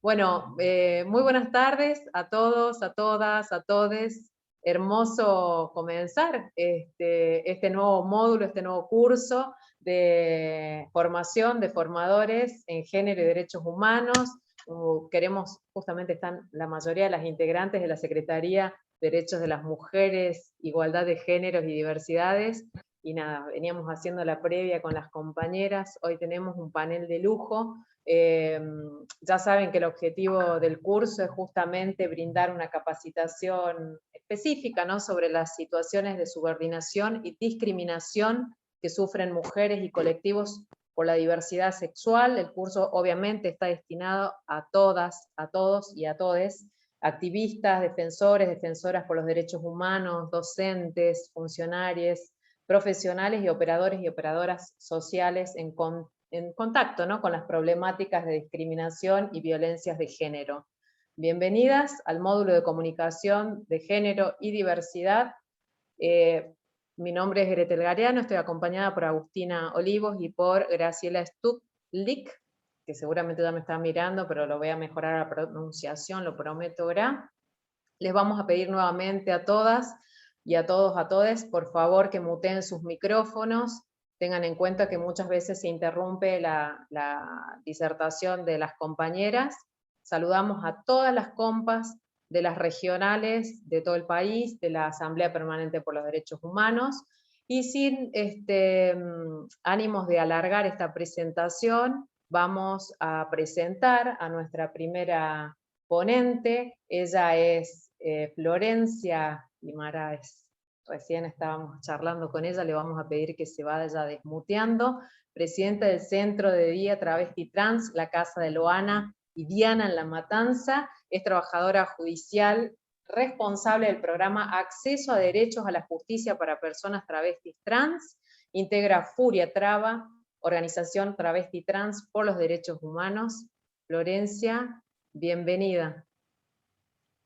Bueno, muy buenas tardes a todos, a todas, a todes. Hermoso comenzar este nuevo módulo, este nuevo curso de formación de formadores en género y derechos humanos. Queremos, justamente están la mayoría de las integrantes de la Secretaría de Derechos de las Mujeres, Igualdad de Géneros y Diversidades. Y nada, veníamos haciendo la previa con las compañeras. Hoy tenemos un panel de lujo. Ya saben que el objetivo del curso es justamente brindar una capacitación específica, ¿no?, sobre las situaciones de subordinación y discriminación que sufren mujeres y colectivos por la diversidad sexual. El curso obviamente está destinado a todas, a todos y a todes, activistas, defensores, defensoras por los derechos humanos, docentes, funcionarios, profesionales y operadores y operadoras sociales en contacto, ¿no?, con las problemáticas de discriminación y violencias de género. Bienvenidas al módulo de comunicación de género y diversidad. Mi nombre es Gretel Gariano, estoy acompañada por Agustina Olivos y por Graciela Stuplik, que seguramente ya me está mirando, pero lo voy a mejorar la pronunciación, lo prometo, Gra. Les vamos a pedir nuevamente a todas y a todos, a todes, por favor que muteen sus micrófonos. Tengan en cuenta que muchas veces se interrumpe la disertación de las compañeras. Saludamos a todas las compas de las regionales de todo el país, de la Asamblea Permanente por los Derechos Humanos, y sin ánimos de alargar esta presentación, vamos a presentar a nuestra primera ponente. Ella es Florencia Guimaraes. Recién estábamos charlando con ella, le vamos a pedir que se vaya desmuteando. Presidenta del Centro de Día Travesti Trans, la Casa de Loana y Diana en La Matanza. Es trabajadora judicial, responsable del programa Acceso a Derechos a la Justicia para Personas Travestis Trans. Integra Furia Traba, organización travesti trans por los derechos humanos. Florencia, bienvenida.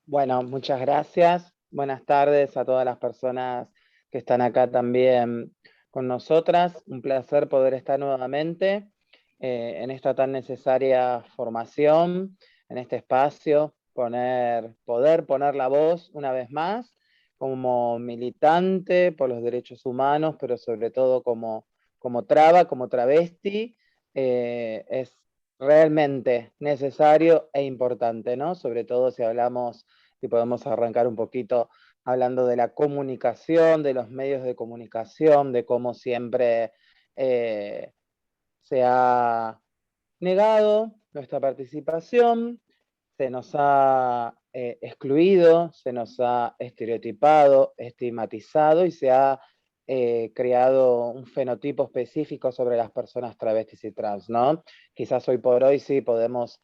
Bueno, muchas gracias. Buenas tardes a todas las personas que están acá también con nosotras. Un placer poder estar nuevamente en esta tan necesaria formación, en este espacio, poder poner la voz una vez más como militante por los derechos humanos, pero sobre todo como traba, como travesti. Es realmente necesario e importante, ¿no? Sobre todo si hablamos, si podemos arrancar un poquito hablando de la comunicación, de los medios de comunicación, de cómo siempre se ha negado nuestra participación, se nos ha excluido, se nos ha estereotipado, estigmatizado y se ha creado un fenotipo específico sobre las personas travestis y trans, ¿no? Quizás hoy por hoy sí podemos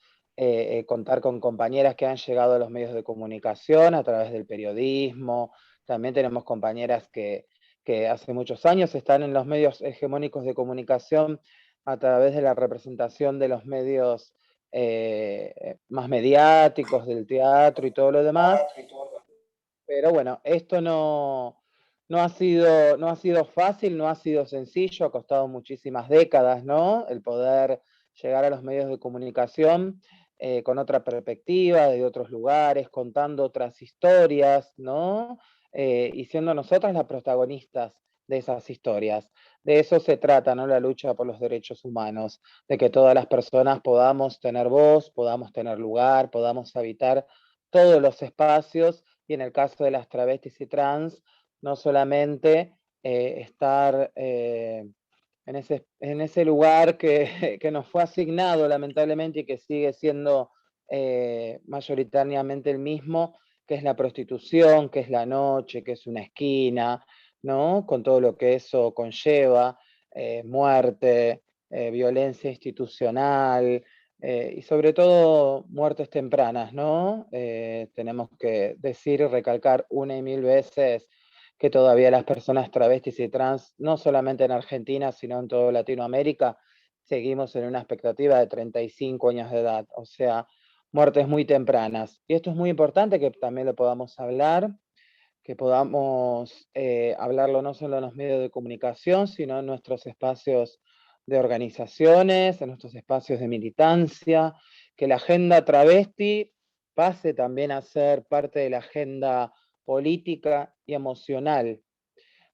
contar con compañeras que han llegado a los medios de comunicación a través del periodismo. También tenemos compañeras que hace muchos años están en los medios hegemónicos de comunicación a través de la representación de los medios más mediáticos, del teatro y todo lo demás. Pero bueno, esto no ha sido fácil, no ha sido sencillo, ha costado muchísimas décadas, ¿no? El poder llegar a los medios de comunicación con otra perspectiva, de otros lugares, contando otras historias, ¿no? Y siendo nosotras las protagonistas de esas historias. De eso se trata, ¿no?, la lucha por los derechos humanos, de que todas las personas podamos tener voz, podamos tener lugar, podamos habitar todos los espacios, y en el caso de las travestis y trans, no solamente estar en ese lugar que nos fue asignado lamentablemente y que sigue siendo mayoritariamente el mismo, que es la prostitución, que es la noche, que es una esquina, ¿no?, con todo lo que eso conlleva, muerte, violencia institucional, y sobre todo muertes tempranas, ¿no? Tenemos que decir y recalcar una y mil veces que todavía las personas travestis y trans, no solamente en Argentina, sino en toda Latinoamérica, seguimos en una expectativa de 35 años de edad, o sea, muertes muy tempranas. Y esto es muy importante que también lo podamos hablar, que podamos hablarlo no solo en los medios de comunicación, sino en nuestros espacios de organizaciones, en nuestros espacios de militancia, que la agenda travesti pase también a ser parte de la agenda política y emocional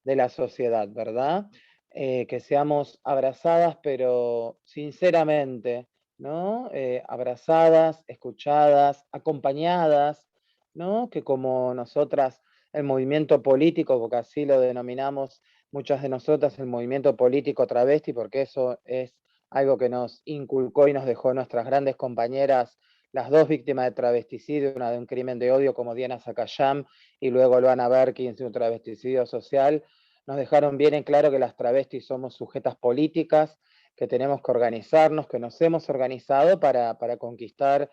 de la sociedad, ¿verdad? Que seamos abrazadas, pero sinceramente, ¿no? Abrazadas, escuchadas, acompañadas, ¿no? Que como nosotras, el movimiento político, porque así lo denominamos muchas de nosotras, el movimiento político travesti, porque eso es algo que nos inculcó y nos dejó nuestras grandes compañeras, las dos víctimas de travesticidio, una de un crimen de odio como Diana Zacayán y luego Luana Berkins de un travesticidio social, nos dejaron bien en claro que las travestis somos sujetas políticas, que tenemos que organizarnos, que nos hemos organizado para conquistar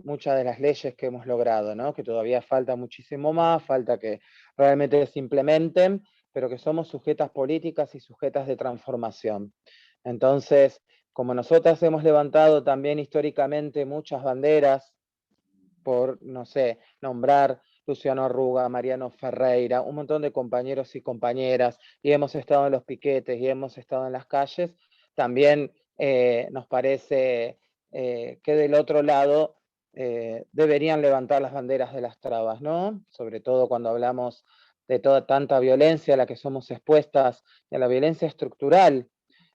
muchas de las leyes que hemos logrado, ¿no? Que todavía falta muchísimo más, falta que realmente se implementen, pero que somos sujetas políticas y sujetas de transformación. Entonces, como nosotras hemos levantado también históricamente muchas banderas, por, no sé, nombrar Luciano Arruga, Mariano Ferreira, un montón de compañeros y compañeras, y hemos estado en los piquetes y hemos estado en las calles, también nos parece que del otro lado deberían levantar las banderas de las trabas, ¿no? Sobre todo cuando hablamos de toda tanta violencia a la que somos expuestas, de la violencia estructural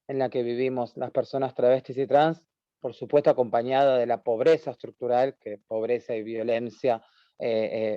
en la que vivimos las personas travestis y trans, por supuesto acompañada de la pobreza estructural, que pobreza y violencia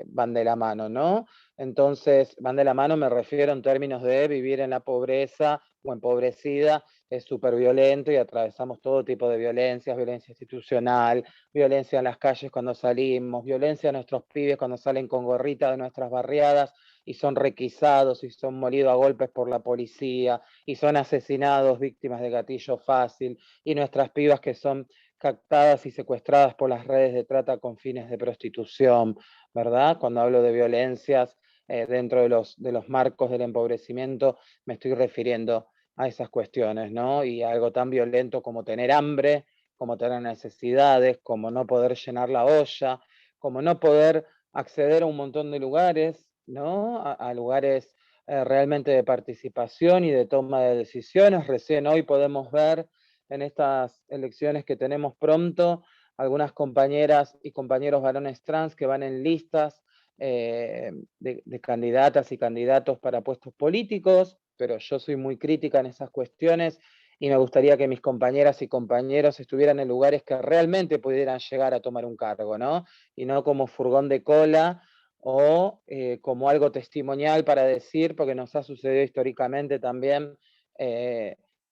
van de la mano, ¿no? Entonces, van de la mano, me refiero en términos de vivir en la pobreza o empobrecida, es súper violento y atravesamos todo tipo de violencias, violencia institucional, violencia en las calles cuando salimos, violencia a nuestros pibes cuando salen con gorrita de nuestras barriadas y son requisados y son molidos a golpes por la policía y son asesinados víctimas de gatillo fácil, y nuestras pibas que son captadas y secuestradas por las redes de trata con fines de prostitución, ¿verdad? Cuando hablo de violencias dentro de los marcos del empobrecimiento, me estoy refiriendo a esas cuestiones, ¿no? Y algo tan violento como tener hambre, como tener necesidades, como no poder llenar la olla, como no poder acceder a un montón de lugares, ¿no? A lugares realmente de participación y de toma de decisiones. Recién hoy podemos ver en estas elecciones que tenemos pronto algunas compañeras y compañeros varones trans que van en listas de candidatas y candidatos para puestos políticos, pero yo soy muy crítica en esas cuestiones y me gustaría que mis compañeras y compañeros estuvieran en lugares que realmente pudieran llegar a tomar un cargo, ¿no? Y no como furgón de cola o como algo testimonial para decir, porque nos ha sucedido históricamente también,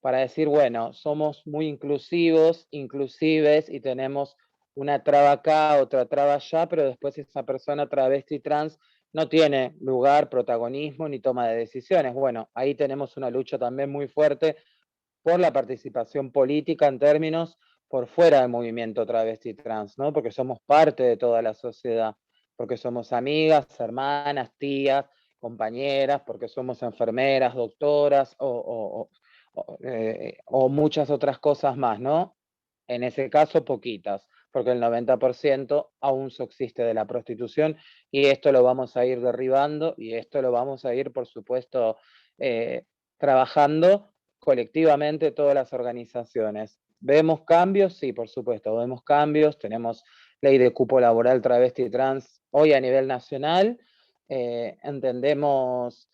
para decir, bueno, somos muy inclusivos, inclusives y tenemos una traba acá, otra traba allá, pero después esa persona travesti trans no tiene lugar, protagonismo ni toma de decisiones. Bueno, ahí tenemos una lucha también muy fuerte por la participación política en términos por fuera del movimiento travesti trans, ¿no? Porque somos parte de toda la sociedad, porque somos amigas, hermanas, tías, compañeras, porque somos enfermeras, doctoras o muchas otras cosas más, ¿no? En ese caso, poquitas, porque el 90% aún subsiste de la prostitución y esto lo vamos a ir derribando y esto lo vamos a ir, por supuesto, trabajando colectivamente todas las organizaciones. ¿Vemos cambios? Sí, por supuesto, vemos cambios. Tenemos ley de cupo laboral travesti y trans hoy a nivel nacional. Entendemos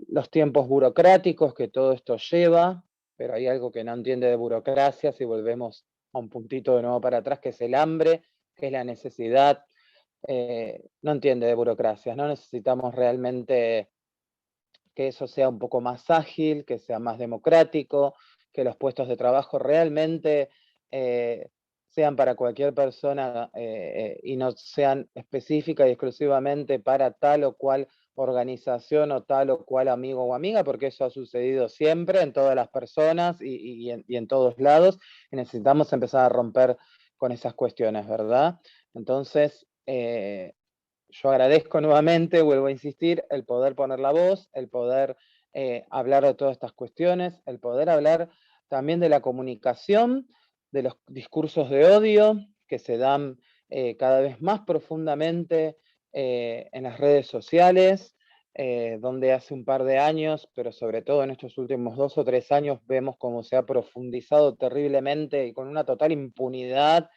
los tiempos burocráticos que todo esto lleva, pero hay algo que no entiende de burocracia si volvemos a un puntito de nuevo para atrás, que es el hambre, que es la necesidad. No entiende de burocracias, no necesitamos realmente que eso sea un poco más ágil, que sea más democrático, que los puestos de trabajo realmente sean para cualquier persona y no sean específicas y exclusivamente para tal o cual organización o tal o cual amigo o amiga, porque eso ha sucedido siempre en todas las personas y en todos lados, y necesitamos empezar a romper con esas cuestiones, ¿verdad? Entonces, yo agradezco nuevamente, vuelvo a insistir, el poder poner la voz, el poder hablar de todas estas cuestiones, el poder hablar también de la comunicación, de los discursos de odio que se dan cada vez más profundamente en las redes sociales, donde hace un par de años, pero sobre todo en estos últimos 2 o 3 años, vemos cómo se ha profundizado terriblemente y con una total impunidad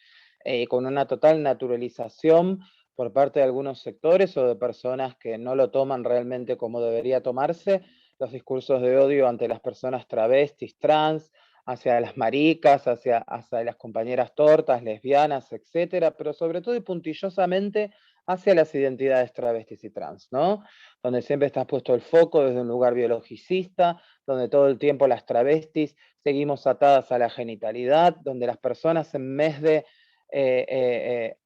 con una total naturalización por parte de algunos sectores o de personas que no lo toman realmente como debería tomarse, los discursos de odio ante las personas travestis, trans, hacia las maricas, hacia las compañeras tortas, lesbianas, etcétera, pero sobre todo y puntillosamente hacia las identidades travestis y trans, ¿no? Donde siempre está puesto el foco desde un lugar biologicista, donde todo el tiempo las travestis seguimos atadas a la genitalidad, donde las personas en vez de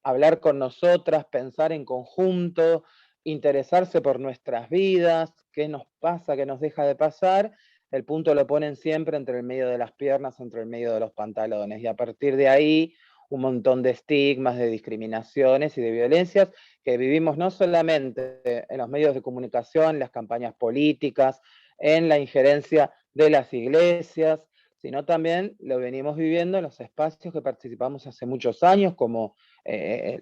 hablar con nosotras, pensar en conjunto, interesarse por nuestras vidas, qué nos pasa, qué nos deja de pasar, el punto lo ponen siempre entre el medio de las piernas, entre el medio de los pantalones, y a partir de ahí un montón de estigmas, de discriminaciones y de violencias que vivimos no solamente en los medios de comunicación, las campañas políticas, en la injerencia de las iglesias, sino también lo venimos viviendo en los espacios que participamos hace muchos años, como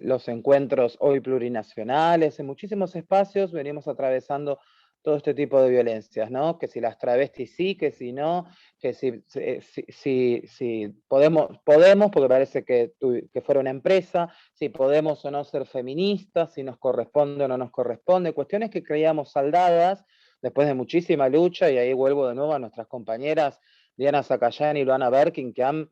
los encuentros hoy plurinacionales, en muchísimos espacios venimos atravesando todo este tipo de violencias, ¿no? Que si las travestis sí, que si no, que si podemos, porque parece que fuera una empresa, si podemos o no ser feministas, si nos corresponde o no nos corresponde, cuestiones que creíamos saldadas después de muchísima lucha, y ahí vuelvo de nuevo a nuestras compañeras Diana Zacayán y Luana Berkin, que han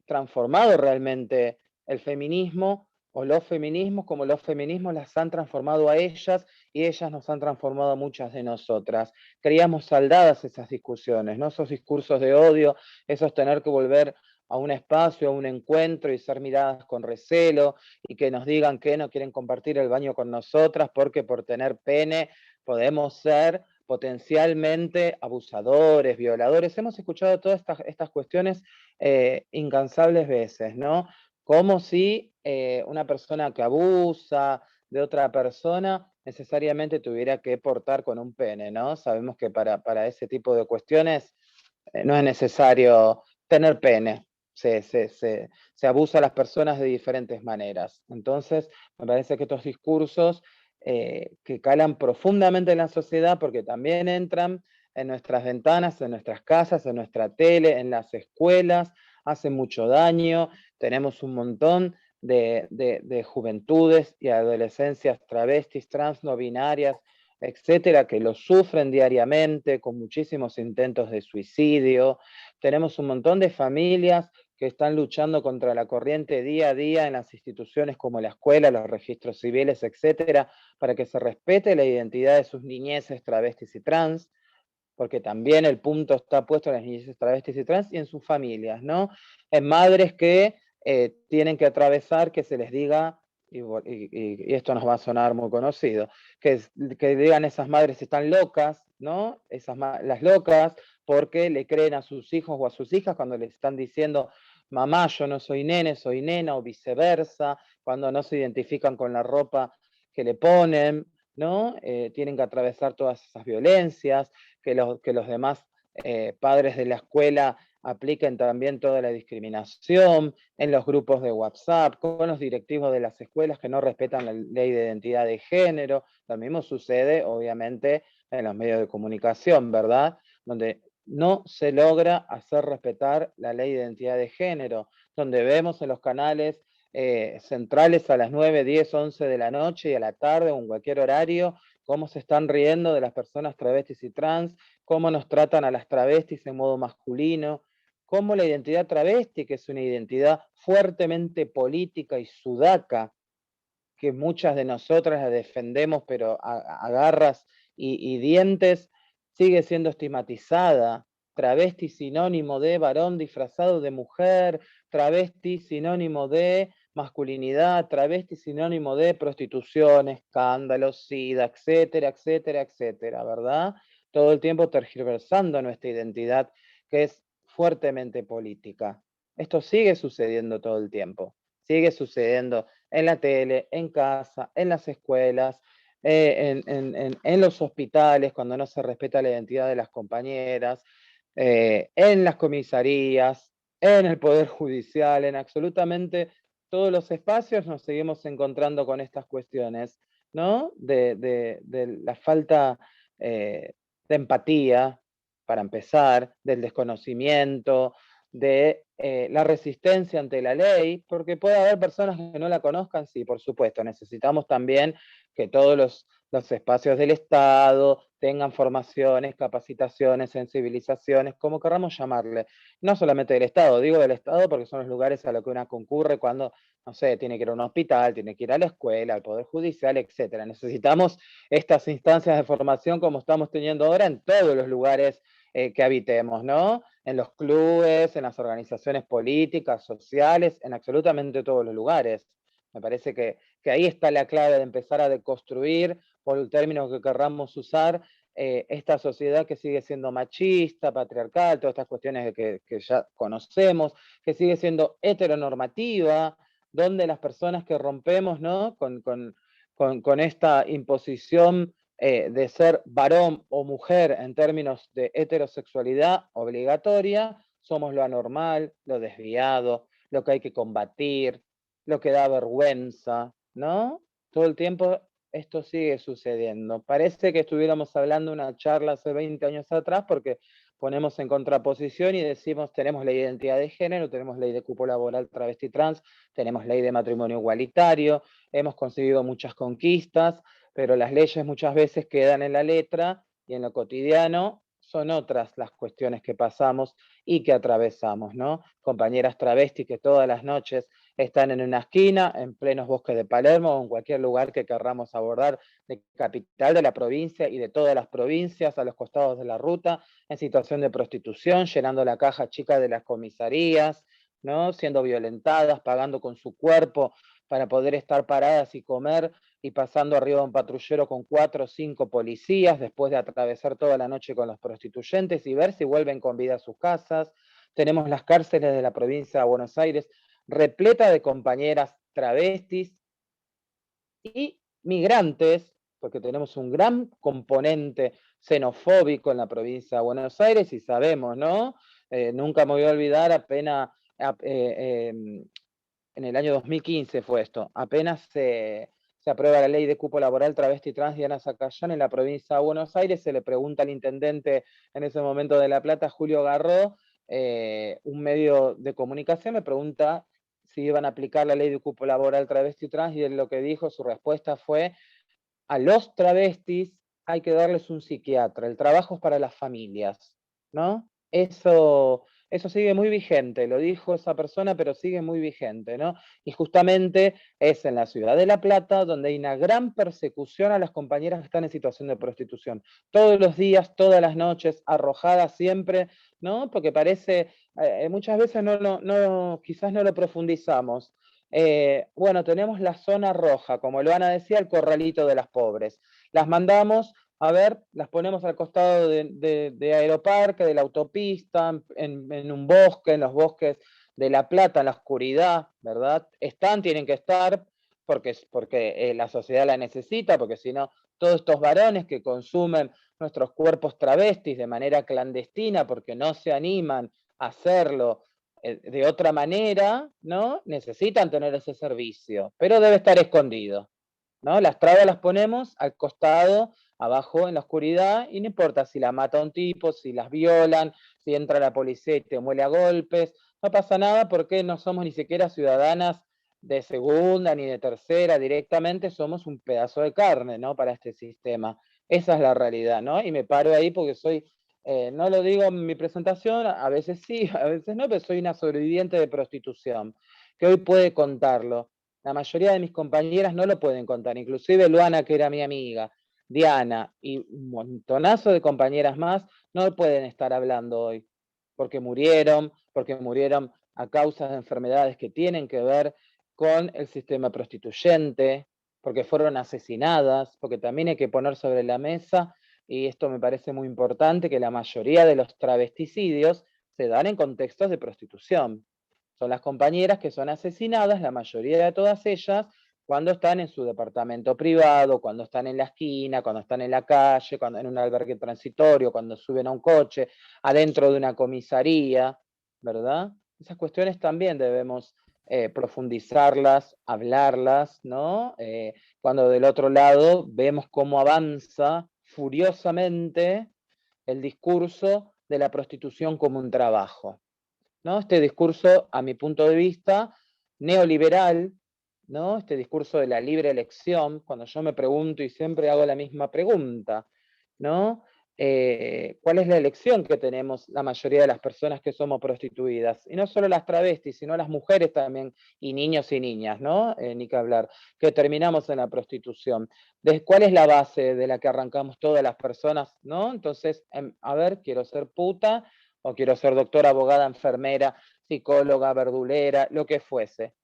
transformado realmente el feminismo, o los feminismos, como los feminismos las han transformado a ellas, y ellas nos han transformado a muchas de nosotras. Creíamos saldadas esas discusiones, ¿no? Esos discursos de odio, esos tener que volver a un espacio, a un encuentro y ser miradas con recelo, y que nos digan que no quieren compartir el baño con nosotras porque por tener pene podemos ser potencialmente abusadores, violadores. Hemos escuchado todas estas cuestiones incansables veces, ¿no? Como si una persona que abusa de otra persona necesariamente tuviera que portar con un pene, ¿no? Sabemos que para ese tipo de cuestiones no es necesario tener pene. Se abusa a las personas de diferentes maneras. Entonces, me parece que estos discursos que calan profundamente en la sociedad, porque también entran en nuestras ventanas, en nuestras casas, en nuestra tele, en las escuelas, hacen mucho daño. Tenemos un montón de juventudes y adolescencias travestis, trans, no binarias, etcétera, que lo sufren diariamente con muchísimos intentos de suicidio. Tenemos un montón de familias que están luchando contra la corriente día a día en las instituciones como la escuela, los registros civiles, etcétera, para que se respete la identidad de sus niñeces travestis y trans, porque también el punto está puesto en las niñeces travestis y trans y en sus familias, ¿no? En madres que tienen que atravesar que se les diga, y esto nos va a sonar muy conocido, que digan esas madres están locas, ¿no? Las locas, porque le creen a sus hijos o a sus hijas cuando les están diciendo, mamá, yo no soy nene, soy nena, o viceversa, cuando no se identifican con la ropa que le ponen, ¿no? Tienen que atravesar todas esas violencias, que los demás padres de la escuela apliquen también toda la discriminación en los grupos de WhatsApp, con los directivos de las escuelas que no respetan la ley de identidad de género. Lo mismo sucede, obviamente, en los medios de comunicación, ¿verdad? Donde no se logra hacer respetar la ley de identidad de género, donde vemos en los canales centrales a las 9, 10, 11 de la noche y a la tarde o en cualquier horario, cómo se están riendo de las personas travestis y trans, cómo nos tratan a las travestis en modo masculino, cómo la identidad travesti, que es una identidad fuertemente política y sudaca, que muchas de nosotras la defendemos, pero a garras y dientes, sigue siendo estigmatizada. Travesti sinónimo de varón disfrazado de mujer, travesti sinónimo de masculinidad, travesti sinónimo de prostitución, escándalos, sida, etcétera, etcétera, etcétera, ¿verdad? Todo el tiempo tergiversando nuestra identidad, que es fuertemente política. Esto sigue sucediendo todo el tiempo, sigue sucediendo en la tele, en casa, en las escuelas, en los hospitales, cuando no se respeta la identidad de las compañeras, en las comisarías, en el Poder Judicial, en absolutamente todos los espacios nos seguimos encontrando con estas cuestiones, ¿no? De la falta de empatía, para empezar, del desconocimiento, de la resistencia ante la ley, porque puede haber personas que no la conozcan, sí, por supuesto, necesitamos también que todos los espacios del Estado tengan formaciones, capacitaciones, sensibilizaciones, como queramos llamarle, no solamente del Estado, digo del Estado porque son los lugares a los que una concurre cuando, no sé, tiene que ir a un hospital, tiene que ir a la escuela, al Poder Judicial, etc. Necesitamos estas instancias de formación como estamos teniendo ahora en todos los lugares que habitemos, ¿no? En los clubes, en las organizaciones políticas, sociales, en absolutamente todos los lugares. Me parece que ahí está la clave de empezar a deconstruir, por el término que querramos usar, esta sociedad que sigue siendo machista, patriarcal, todas estas cuestiones que ya conocemos, que sigue siendo heteronormativa, donde las personas que rompemos, ¿no? con esta imposición de ser varón o mujer en términos de heterosexualidad obligatoria, somos lo anormal, lo desviado, lo que hay que combatir, lo que da vergüenza, ¿no? Todo el tiempo esto sigue sucediendo. Parece que estuviéramos hablando una charla hace 20 años atrás porque ponemos en contraposición y decimos tenemos la identidad de género, tenemos ley de cupo laboral travesti trans, tenemos ley de matrimonio igualitario, hemos conseguido muchas conquistas, pero las leyes muchas veces quedan en la letra y en lo cotidiano son otras las cuestiones que pasamos y que atravesamos, ¿no? Compañeras travestis que todas las noches están en una esquina, en plenos bosques de Palermo o en cualquier lugar que querramos abordar de capital de la provincia y de todas las provincias a los costados de la ruta, en situación de prostitución, llenando la caja chica de las comisarías, ¿no? Siendo violentadas, pagando con su cuerpo para poder estar paradas y comer y pasando arriba de un patrullero con 4 o 5 policías después de atravesar toda la noche con los prostituyentes y ver si vuelven con vida a sus casas. Tenemos las cárceles de la provincia de Buenos Aires repleta de compañeras travestis y migrantes, porque tenemos un gran componente xenofóbico en la provincia de Buenos Aires y sabemos, ¿no? Nunca me voy a olvidar, apenas en el año 2015 fue esto, apenas se aprueba la ley de cupo laboral travesti trans Diana Zacayán en la provincia de Buenos Aires, se le pregunta al intendente en ese momento de La Plata, Julio Garró, un medio de comunicación, me pregunta si iban a aplicar la ley de cupo laboral travesti trans y él lo que dijo, su respuesta fue, a los travestis hay que darles un psiquiatra, el trabajo es para las familias, ¿no? Eso sigue muy vigente, lo dijo esa persona, pero sigue muy vigente, ¿no? Y justamente es en la ciudad de La Plata donde hay una gran persecución a las compañeras que están en situación de prostitución. Todos los días, todas las noches, arrojadas siempre, ¿no? Porque parece, muchas veces quizás no lo profundizamos. Bueno, tenemos la zona roja, como Luana decía, el corralito de las pobres. Las mandamos, a ver, las ponemos al costado de Aeroparque, de la autopista, en un bosque, en los bosques de La Plata, en la oscuridad, ¿verdad? Están, tienen que estar, porque la sociedad la necesita, porque si no, todos estos varones que consumen nuestros cuerpos travestis de manera clandestina, porque no se animan a hacerlo de otra manera, ¿no? Necesitan tener ese servicio, pero debe estar escondido, ¿no? Las trabas las ponemos al costado, abajo en la oscuridad, y no importa si la mata un tipo, si las violan, si entra la policía y te muele a golpes, no pasa nada porque no somos ni siquiera ciudadanas de segunda ni de tercera, directamente somos un pedazo de carne, ¿no? Para este sistema. Esa es la realidad, ¿no? Y me paro ahí porque no lo digo en mi presentación, a veces sí, a veces no, pero soy una sobreviviente de prostitución, que hoy puede contarlo. La mayoría de mis compañeras no lo pueden contar, inclusive Luana, que era mi amiga, Diana y un montonazo de compañeras más, no pueden estar hablando hoy, porque murieron a causa de enfermedades que tienen que ver con el sistema prostituyente, porque fueron asesinadas, porque también hay que poner sobre la mesa, y esto me parece muy importante, que la mayoría de los travesticidios se dan en contextos de prostitución. Son las compañeras que son asesinadas, la mayoría de todas ellas, cuando están en su departamento privado, cuando están en la esquina, cuando están en la calle, cuando en un albergue transitorio, cuando suben a un coche, adentro de una comisaría, ¿verdad? Esas cuestiones también debemos profundizarlas, hablarlas, ¿no? Cuando del otro lado vemos cómo avanza furiosamente el discurso de la prostitución como un trabajo. ¿no? Este discurso, a mi punto de vista, neoliberal, ¿no? Este discurso de la libre elección, cuando yo me pregunto y siempre hago la misma pregunta, ¿no? ¿Cuál es la elección que tenemos la mayoría de las personas que somos prostituidas? Y no solo las travestis, sino las mujeres también, y niños y niñas, ¿no? Ni que hablar, que terminamos en la prostitución. ¿Cuál es la base de la que arrancamos todas las personas, ¿no? Entonces, a ver, quiero ser puta, o quiero ser doctora, abogada, enfermera, psicóloga, verdulera, lo que fuese.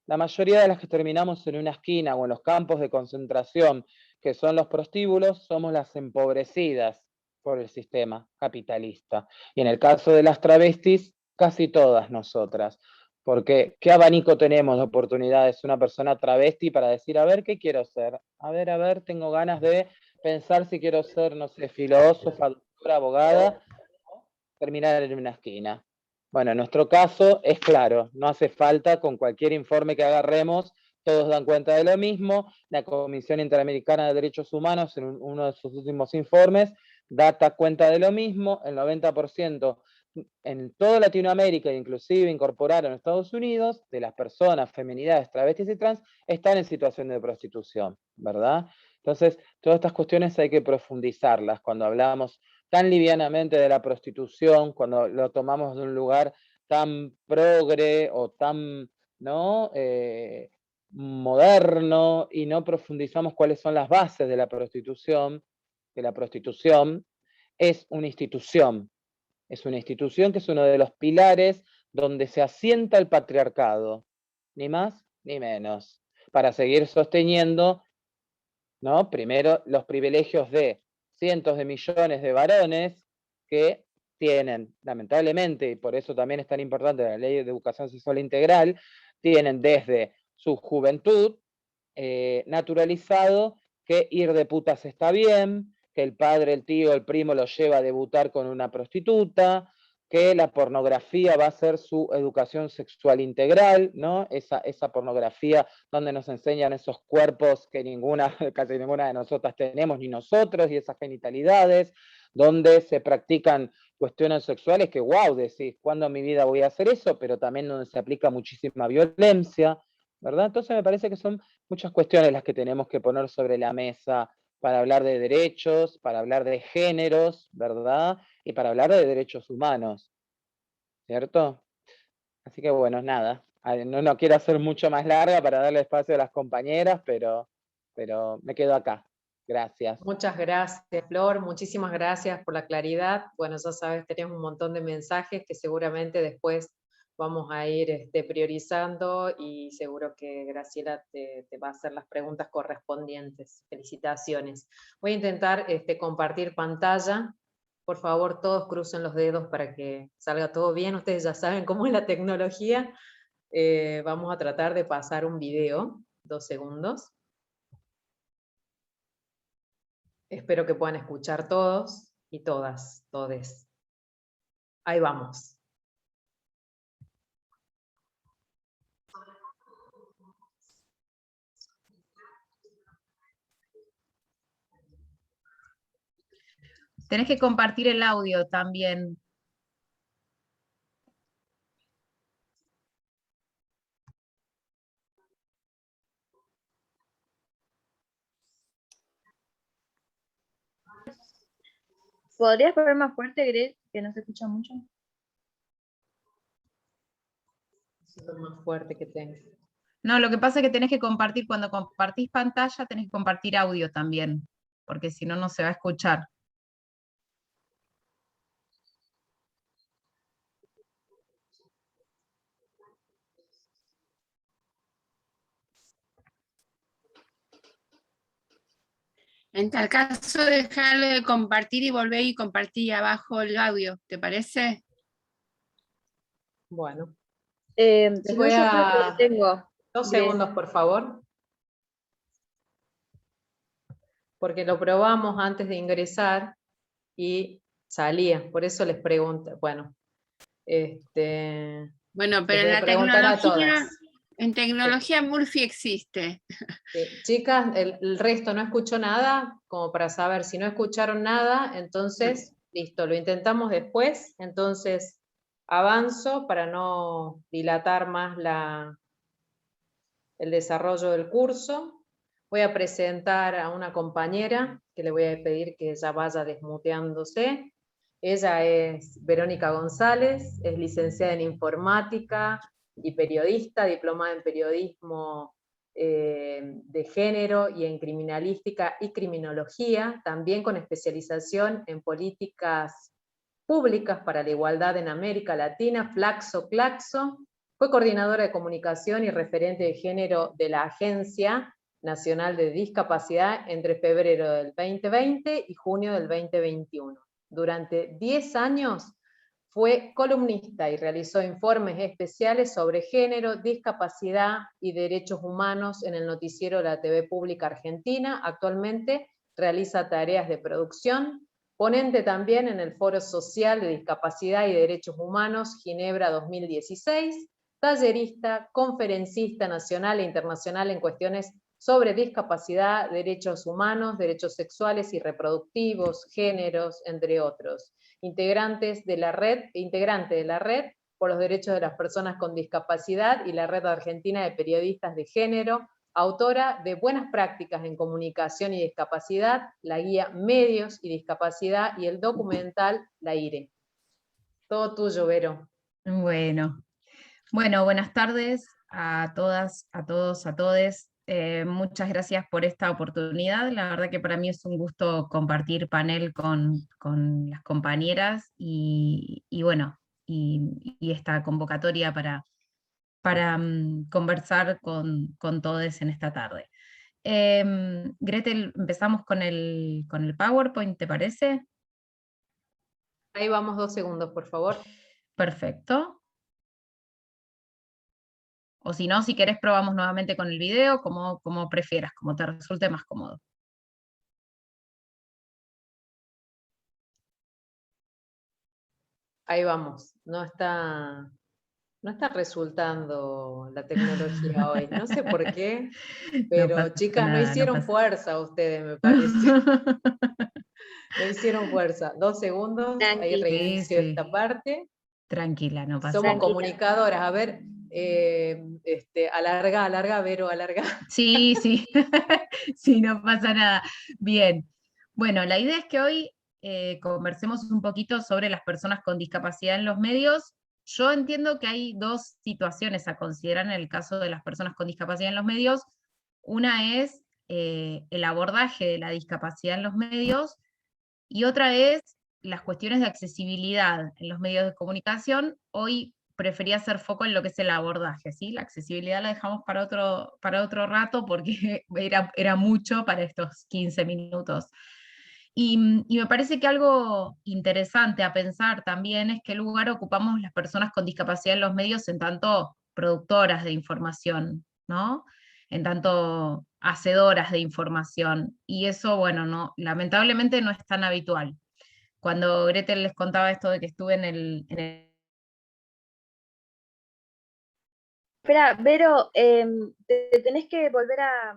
La mayoría de las que terminamos en una esquina o en los campos de concentración, que son los prostíbulos, somos las empobrecidas por el sistema capitalista. Y en el caso de las travestis, casi todas nosotras. Porque, ¿qué abanico tenemos de oportunidades una persona travesti para decir, a ver, ¿qué quiero ser? A ver, tengo ganas de pensar si quiero ser, no sé, filósofa, doctora, abogada, o terminar en una esquina. Bueno, en nuestro caso es claro, no hace falta, con cualquier informe que agarremos, todos dan cuenta de lo mismo. La Comisión Interamericana de Derechos Humanos, en uno de sus últimos informes, da cuenta de lo mismo. El 90% en toda Latinoamérica, inclusive incorporaron Estados Unidos, de las personas, feminidades, travestis y trans, están en situación de prostitución, ¿verdad? Entonces, todas estas cuestiones hay que profundizarlas cuando hablamos tan livianamente de la prostitución, cuando lo tomamos de un lugar tan progre o tan, ¿no? Moderno, y no profundizamos cuáles son las bases de la prostitución, que la prostitución es una institución que es uno de los pilares donde se asienta el patriarcado, ni más ni menos, para seguir sosteniendo, ¿no? Primero, los privilegios de cientos de millones de varones que tienen, lamentablemente, y por eso también es tan importante la ley de educación sexual integral, tienen desde su juventud naturalizado que ir de putas está bien, que el padre, el tío, el primo lo lleva a debutar con una prostituta, que la pornografía va a ser su educación sexual integral, ¿no? Esa pornografía donde nos enseñan esos cuerpos que casi ninguna de nosotras tenemos, ni nosotros, y esas genitalidades, donde se practican cuestiones sexuales que, wow, decís, ¿cuándo en mi vida voy a hacer eso? Pero también donde se aplica muchísima violencia, ¿verdad? Entonces me parece que son muchas cuestiones las que tenemos que poner sobre la mesa para hablar de derechos, para hablar de géneros, ¿verdad? Y para hablar de derechos humanos, ¿cierto? Así que bueno, nada, no quiero hacer mucho más larga para darle espacio a las compañeras, pero me quedo acá. Gracias. Muchas gracias, Flor, muchísimas gracias por la claridad. Bueno, ya sabes, tenemos un montón de mensajes que seguramente después vamos a ir priorizando, y seguro que Graciela te va a hacer las preguntas correspondientes. Felicitaciones. Voy a intentar compartir pantalla. Por favor, todos crucen los dedos para que salga todo bien. Ustedes ya saben cómo es la tecnología. Vamos a tratar de pasar un video, 2 segundos. Espero que puedan escuchar todos y todas, todes. Ahí vamos. Tenés que compartir el audio también. ¿Podrías poner más fuerte, Gret, que no se escucha mucho? Es lo más fuerte que tengo. No, lo que pasa es que tenés que compartir, cuando compartís pantalla, tenés que compartir audio también, porque si no, no se va a escuchar. En tal caso, dejarlo de compartir y volver y compartir abajo el audio, ¿te parece? Bueno. Si no, Voy yo creo que a... lo tengo. 2 segundos, por favor. Porque lo probamos antes de ingresar y salía. Por eso les pregunto. Bueno. Bueno, pero Les voy a preguntar a todas. en tecnología Murphy existe. Chicas, el resto no escuchó nada, como para saber si no escucharon nada, entonces, listo, lo intentamos después. Entonces, Avanzo para no dilatar más el desarrollo del curso. Voy a presentar a una compañera que le voy a pedir que ya vaya desmuteándose. Ella es Verónica González, es licenciada en informática y periodista, diplomada en periodismo de género y en criminalística y criminología, también con especialización en políticas públicas para la igualdad en América Latina, Flaxo-Claxo. Fue coordinadora de comunicación y referente de género de la Agencia Nacional de Discapacidad entre febrero del 2020 y junio del 2021. Durante 10 años fue columnista y realizó informes especiales sobre género, discapacidad y derechos humanos en el noticiero de la TV Pública Argentina. Actualmente realiza tareas de producción, ponente también en el Foro Social de Discapacidad y Derechos Humanos Ginebra 2016, tallerista, conferencista nacional e internacional en cuestiones sobre discapacidad, derechos humanos, derechos sexuales y reproductivos, géneros, entre otros. Integrante de la Red por los Derechos de las Personas con Discapacidad y la Red Argentina de Periodistas de Género, autora de Buenas Prácticas en Comunicación y Discapacidad, la guía Medios y Discapacidad y el documental La IRE. Todo tuyo, Vero. Bueno, buenas tardes a todas, a todos, a todes. Muchas gracias por esta oportunidad. La verdad que para mí es un gusto compartir panel con las compañeras y esta convocatoria para conversar con todos en esta tarde. Gretel, empezamos con el PowerPoint, ¿te parece? Ahí vamos, 2 segundos, por favor. Perfecto. O si no, si querés probamos nuevamente con el video, como prefieras, como te resulte más cómodo. Ahí vamos. No está resultando la tecnología hoy. No sé por qué, pero No chicas, nada, no hicieron fuerza ustedes, me parece. No hicieron fuerza. 2 segundos, ahí Tranqui. reinicio Sí. esta parte. Tranquila, no pasa Somos nada. comunicadoras. A ver, alarga, Vero, alarga. Sí, sí, no pasa nada. Bien. Bueno, la idea es que hoy conversemos un poquito sobre las personas con discapacidad en los medios. Yo entiendo que hay dos situaciones a considerar en el caso de las personas con discapacidad en los medios. Una es el abordaje de la discapacidad en los medios y otra es las cuestiones de accesibilidad en los medios de comunicación. Hoy prefería hacer foco en lo que es el abordaje, ¿sí? La accesibilidad la dejamos para otro rato porque era mucho para estos 15 minutos. Y me parece que algo interesante a pensar también es qué lugar ocupamos las personas con discapacidad en los medios en tanto productoras de información, ¿no? En tanto hacedoras de información. Y eso, bueno, no, lamentablemente no es tan habitual. Cuando Gretel les contaba esto de que estuve en el Espera, Vero, te tenés que volver a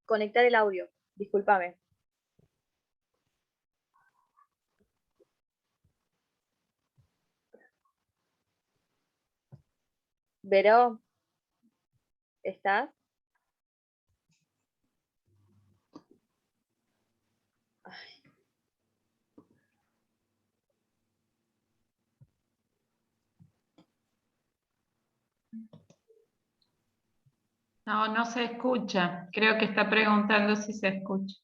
conectar el audio. Discúlpame. Vero, ¿estás? No, no se escucha. Creo que está preguntando si se escucha.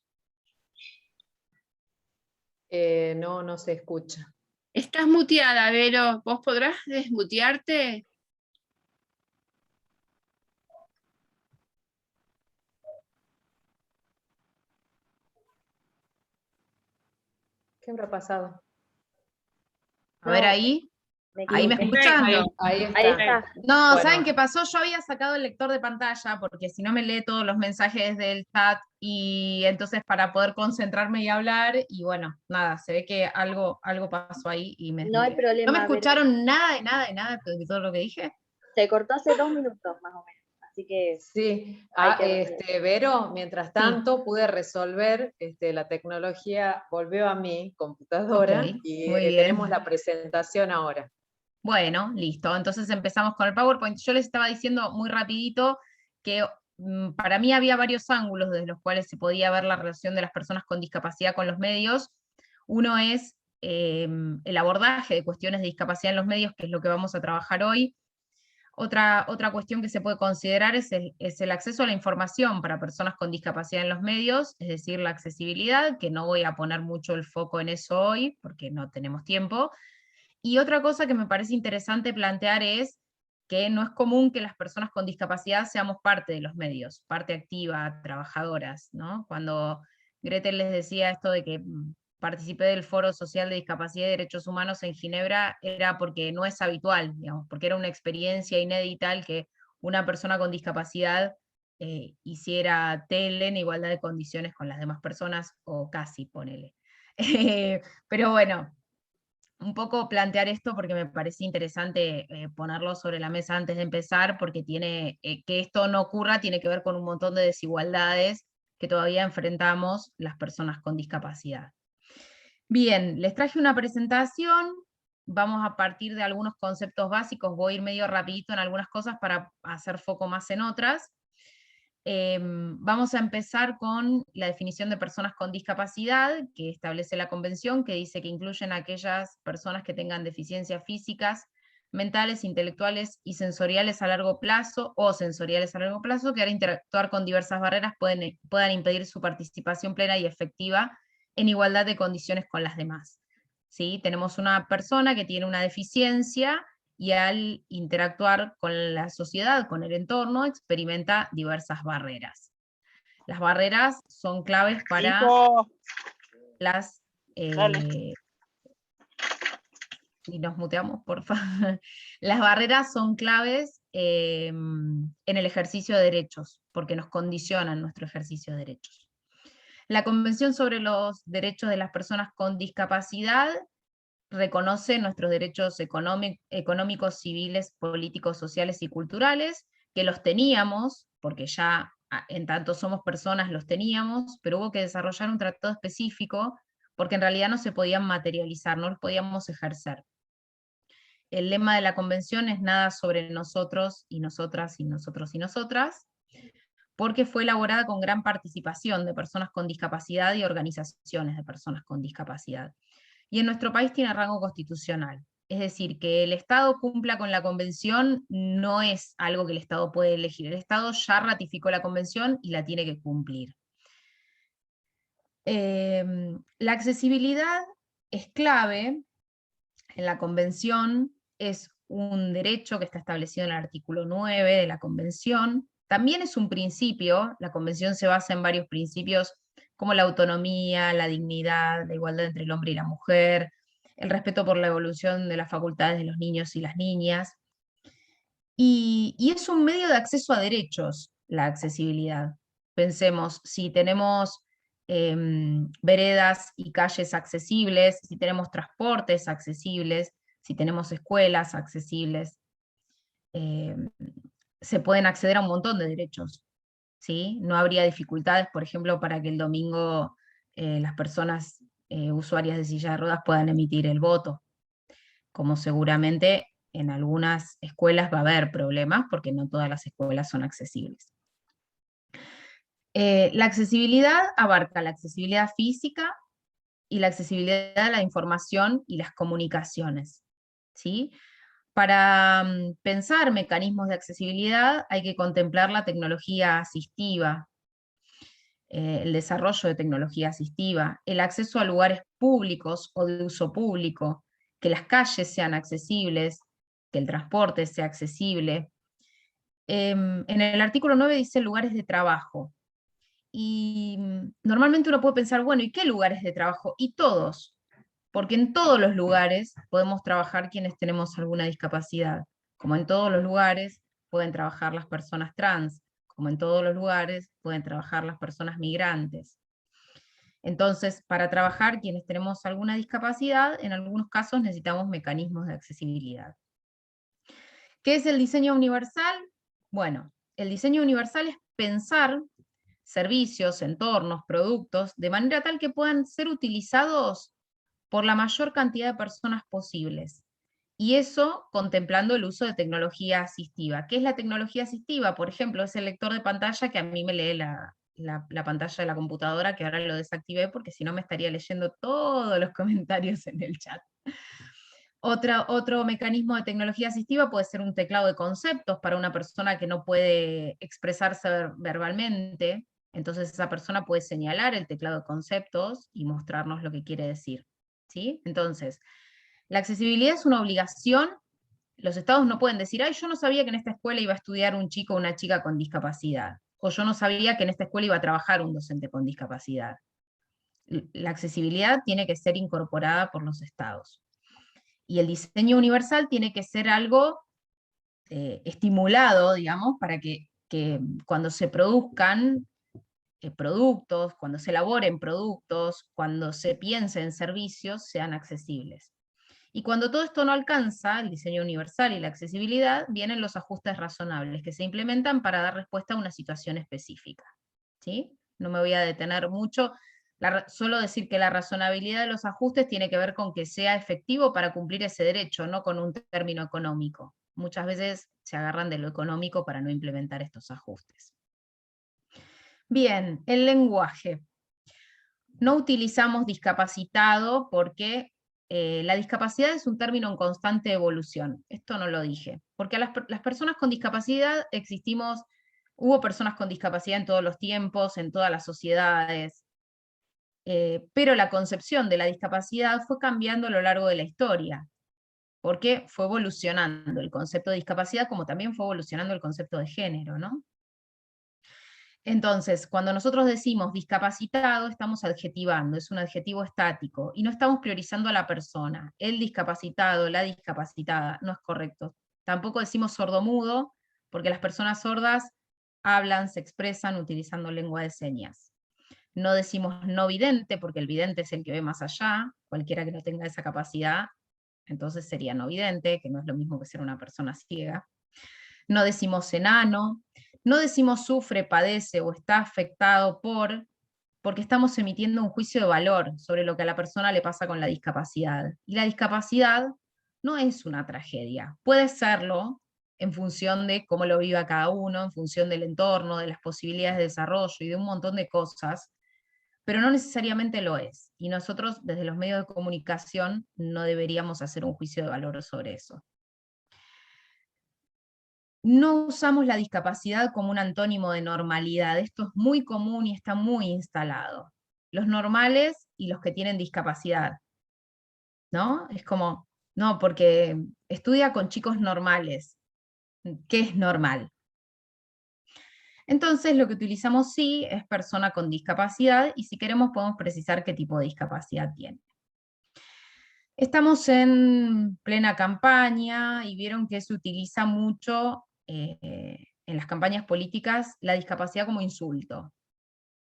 No se escucha. Estás muteada, Vero. ¿Vos podrás desmutearte? ¿Qué habrá pasado? A ver ahí. ¿Ahí me escuchan? Ahí está. Ahí está. No, Bueno. ¿saben qué pasó? Yo había sacado el lector de pantalla porque si no me lee todos los mensajes del chat y entonces para poder concentrarme y hablar y bueno, nada, se ve que algo pasó ahí y No hay problema. ¿No me Vero. escucharon nada de todo lo que dije? Se cortó hace 2 minutos más o menos. Así que Sí, hay que Vero, mientras tanto pude resolver, la tecnología volvió a mi computadora Ok, y muy bien. tenemos la presentación ahora. Bueno, listo. Entonces empezamos con el PowerPoint. Yo les estaba diciendo muy rapidito que para mí había varios ángulos desde los cuales se podía ver la relación de las personas con discapacidad con los medios. Uno es el abordaje de cuestiones de discapacidad en los medios, que es lo que vamos a trabajar hoy. Otra cuestión que se puede considerar es el acceso a la información para personas con discapacidad en los medios, es decir, la accesibilidad, que no voy a poner mucho el foco en eso hoy, porque no tenemos tiempo. Y otra cosa que me parece interesante plantear es que no es común que las personas con discapacidad seamos parte de los medios, parte activa, trabajadoras, ¿no? Cuando Gretel les decía esto de que participé del Foro Social de Discapacidad y Derechos Humanos en Ginebra, era porque no es habitual, digamos, porque era una experiencia inédita el que una persona con discapacidad hiciera tele en igualdad de condiciones con las demás personas, o casi, ponele. Pero bueno, un poco plantear esto porque me parece interesante ponerlo sobre la mesa antes de empezar, porque que esto no ocurra tiene que ver con un montón de desigualdades que todavía enfrentamos las personas con discapacidad. Bien, les traje una presentación, vamos a partir de algunos conceptos básicos, voy a ir medio rapidito en algunas cosas para hacer foco más en otras. Vamos a empezar con la definición de personas con discapacidad que establece la Convención, que dice que incluyen a aquellas personas que tengan deficiencias físicas, mentales, intelectuales y sensoriales a largo plazo, o sensoriales a largo plazo, que al interactuar con diversas barreras puedan impedir su participación plena y efectiva en igualdad de condiciones con las demás. ¿Sí? Tenemos una persona que tiene una deficiencia y al interactuar con la sociedad, con el entorno, experimenta diversas barreras. Las barreras son claves para las... y nos muteamos, por favor. Las barreras son claves en el ejercicio de derechos, porque nos condicionan nuestro ejercicio de derechos. La Convención sobre los Derechos de las Personas con Discapacidad reconoce nuestros derechos económicos, civiles, políticos, sociales y culturales, que los teníamos, porque ya en tanto somos personas los teníamos, pero hubo que desarrollar un tratado específico, porque en realidad no se podían materializar, no los podíamos ejercer. El lema de la convención es nada sobre nosotros y nosotras y nosotros y nosotras, porque fue elaborada con gran participación de personas con discapacidad y organizaciones de personas con discapacidad. Y en nuestro país tiene rango constitucional. Es decir, que el Estado cumpla con la convención no es algo que el Estado puede elegir. El Estado ya ratificó la convención y la tiene que cumplir. La accesibilidad es clave en la convención, es un derecho que está establecido en el artículo 9 de la convención. También es un principio, la convención se basa en varios principios como la autonomía, la dignidad, la igualdad entre el hombre y la mujer, el respeto por la evolución de las facultades de los niños y las niñas. Y es un medio de acceso a derechos, la accesibilidad. Pensemos, si tenemos veredas y calles accesibles, si tenemos transportes accesibles, si tenemos escuelas accesibles, se pueden acceder a un montón de derechos. ¿Sí? No habría dificultades, por ejemplo, para que el domingo las personas usuarias de silla de ruedas puedan emitir el voto, como seguramente en algunas escuelas va a haber problemas, porque no todas las escuelas son accesibles. La accesibilidad abarca la accesibilidad física y la accesibilidad a la información y las comunicaciones. ¿Sí? Para pensar mecanismos de accesibilidad hay que contemplar la tecnología asistiva, el desarrollo de tecnología asistiva, el acceso a lugares públicos o de uso público, que las calles sean accesibles, que el transporte sea accesible. En el artículo 9 dice lugares de trabajo. Y normalmente uno puede pensar, bueno, ¿y qué lugares de trabajo? Y todos, porque en todos los lugares podemos trabajar quienes tenemos alguna discapacidad. Como en todos los lugares pueden trabajar las personas trans, como en todos los lugares pueden trabajar las personas migrantes. Entonces, para trabajar quienes tenemos alguna discapacidad, en algunos casos necesitamos mecanismos de accesibilidad. ¿Qué es el diseño universal? Bueno, el diseño universal es pensar servicios, entornos, productos, de manera tal que puedan ser utilizados por la mayor cantidad de personas posibles. Y eso contemplando el uso de tecnología asistiva. ¿Qué es la tecnología asistiva? Por ejemplo, es el lector de pantalla que a mí me lee la pantalla de la computadora, que ahora lo desactivé porque si no me estaría leyendo todos los comentarios en el chat. Otro mecanismo de tecnología asistiva puede ser un teclado de conceptos para una persona que no puede expresarse verbalmente. Entonces esa persona puede señalar el teclado de conceptos y mostrarnos lo que quiere decir, ¿sí? Entonces, la accesibilidad es una obligación. Los estados no pueden decir, ay, yo no sabía que en esta escuela iba a estudiar un chico o una chica con discapacidad, o yo no sabía que en esta escuela iba a trabajar un docente con discapacidad. La accesibilidad tiene que ser incorporada por los estados. Y el diseño universal tiene que ser algo estimulado, digamos, para que cuando se produzcan productos, cuando se elaboren productos, cuando se piense en servicios, sean accesibles. Y cuando todo esto no alcanza, el diseño universal y la accesibilidad, vienen los ajustes razonables que se implementan para dar respuesta a una situación específica, ¿sí? No me voy a detener mucho, solo decir que la razonabilidad de los ajustes tiene que ver con que sea efectivo para cumplir ese derecho, no con un término económico. Muchas veces se agarran de lo económico para no implementar estos ajustes. Bien, el lenguaje. No utilizamos discapacitado porque la discapacidad es un término en constante evolución. Esto no lo dije. Porque a las personas con discapacidad hubo personas con discapacidad en todos los tiempos, en todas las sociedades, pero la concepción de la discapacidad fue cambiando a lo largo de la historia, porque fue evolucionando el concepto de discapacidad como también fue evolucionando el concepto de género, ¿no? Entonces, cuando nosotros decimos discapacitado, estamos adjetivando, es un adjetivo estático, y no estamos priorizando a la persona. El discapacitado, la discapacitada, no es correcto. Tampoco decimos sordomudo, porque las personas sordas hablan, se expresan utilizando lengua de señas. No decimos no vidente, porque el vidente es el que ve más allá, cualquiera que no tenga esa capacidad, entonces sería no vidente, que no es lo mismo que ser una persona ciega. No decimos enano, no decimos sufre, padece o está afectado porque estamos emitiendo un juicio de valor sobre lo que a la persona le pasa con la discapacidad. Y la discapacidad no es una tragedia, puede serlo en función de cómo lo viva cada uno, en función del entorno, de las posibilidades de desarrollo y de un montón de cosas, pero no necesariamente lo es. Y nosotros desde los medios de comunicación no deberíamos hacer un juicio de valor sobre eso. No usamos la discapacidad como un antónimo de normalidad. Esto es muy común y está muy instalado. Los normales y los que tienen discapacidad, ¿no? Es como, no, porque estudia con chicos normales. ¿Qué es normal? Entonces lo que utilizamos sí es persona con discapacidad y si queremos podemos precisar qué tipo de discapacidad tiene. Estamos en plena campaña y vieron que se utiliza mucho en las campañas políticas la discapacidad como insulto.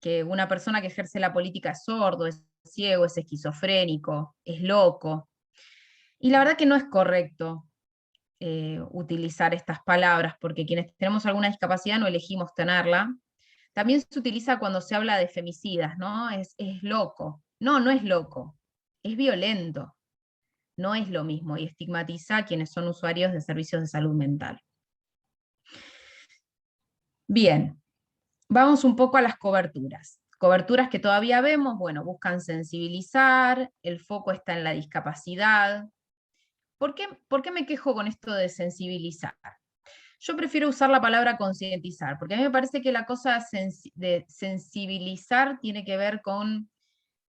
Que una persona que ejerce la política es sordo, es ciego, es esquizofrénico, es loco. Y la verdad que no es correcto utilizar estas palabras, porque quienes tenemos alguna discapacidad no elegimos tenerla. También se utiliza cuando se habla de femicidas, ¿no? Es loco. No, no es loco, es violento. No es lo mismo y estigmatiza a quienes son usuarios de servicios de salud mental. Bien, vamos un poco a las coberturas. Coberturas que todavía vemos, bueno, buscan sensibilizar, el foco está en la discapacidad. ¿Por qué me quejo con esto de sensibilizar? Yo prefiero usar la palabra concientizar, porque a mí me parece que la cosa de sensibilizar tiene que ver con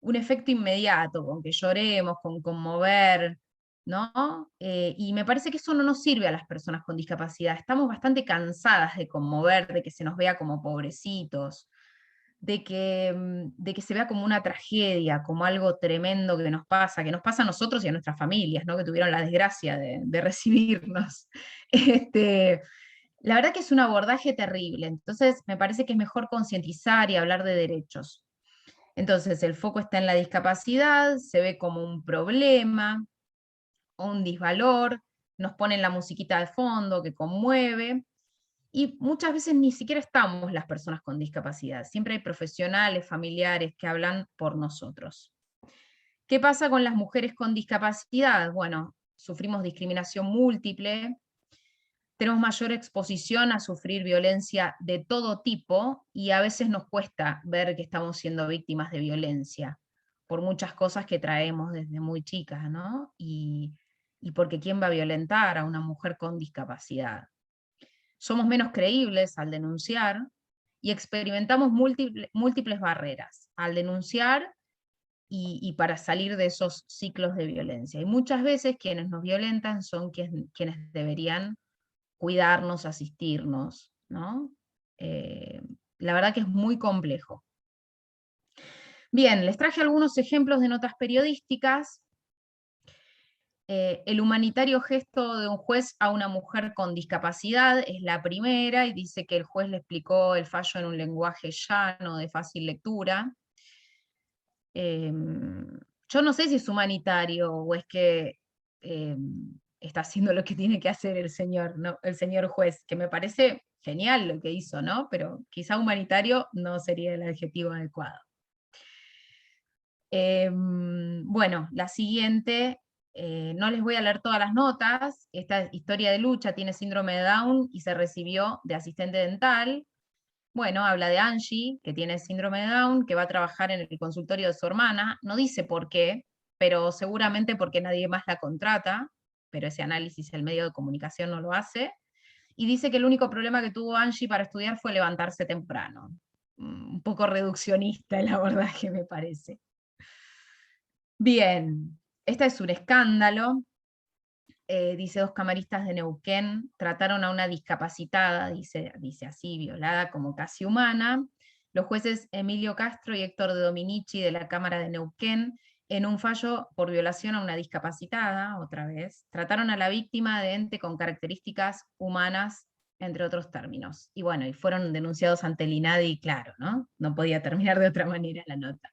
un efecto inmediato, con que lloremos, con conmover, ¿no? Y me parece que eso no nos sirve a las personas con discapacidad. Estamos bastante cansadas de conmover, de que se nos vea como pobrecitos, de que se vea como una tragedia, como algo tremendo que nos pasa a nosotros y a nuestras familias, ¿no? Que tuvieron la desgracia de recibirnos. La verdad que es un abordaje terrible, entonces me parece que es mejor concientizar y hablar de derechos. Entonces el foco está en la discapacidad, se ve como un problema, o un disvalor, nos ponen la musiquita de fondo que conmueve, y muchas veces ni siquiera estamos las personas con discapacidad, siempre hay profesionales, familiares que hablan por nosotros. ¿Qué pasa con las mujeres con discapacidad? Bueno, sufrimos discriminación múltiple, tenemos mayor exposición a sufrir violencia de todo tipo y a veces nos cuesta ver que estamos siendo víctimas de violencia por muchas cosas que traemos desde muy chicas, ¿no? Y porque ¿quién va a violentar a una mujer con discapacidad? Somos menos creíbles al denunciar y experimentamos múltiples barreras al denunciar y para salir de esos ciclos de violencia. Y muchas veces quienes nos violentan son quienes deberían cuidarnos, asistirnos, ¿no? La verdad que es muy complejo. Bien, les traje algunos ejemplos de notas periodísticas. El humanitario gesto de un juez a una mujer con discapacidad es la primera, y dice que el juez le explicó el fallo en un lenguaje llano, de fácil lectura. Yo no sé si es humanitario o es que está haciendo lo que tiene que hacer el señor, ¿no? El señor juez, que me parece genial lo que hizo, ¿no? Pero quizá humanitario no sería el adjetivo adecuado. Bueno, la siguiente, no les voy a leer todas las notas. Esta historia de lucha, tiene síndrome de Down y se recibió de asistente dental. Bueno, habla de Angie, que tiene síndrome de Down, que va a trabajar en el consultorio de su hermana. No dice por qué, pero seguramente porque nadie más la contrata, pero ese análisis el medio de comunicación no lo hace. Y dice que el único problema que tuvo Angie para estudiar fue levantarse temprano. Un poco reduccionista el abordaje, me parece. Bien, esta es un escándalo. Dice, 2 camaristas de Neuquén trataron a una discapacitada, dice así, violada como casi humana. Los jueces Emilio Castro y Héctor de Dominici de la Cámara de Neuquén, en un fallo por violación a una discapacitada, otra vez, trataron a la víctima de ente con características humanas, entre otros términos. Y bueno, y fueron denunciados ante el INADI, claro, ¿no? No podía terminar de otra manera la nota.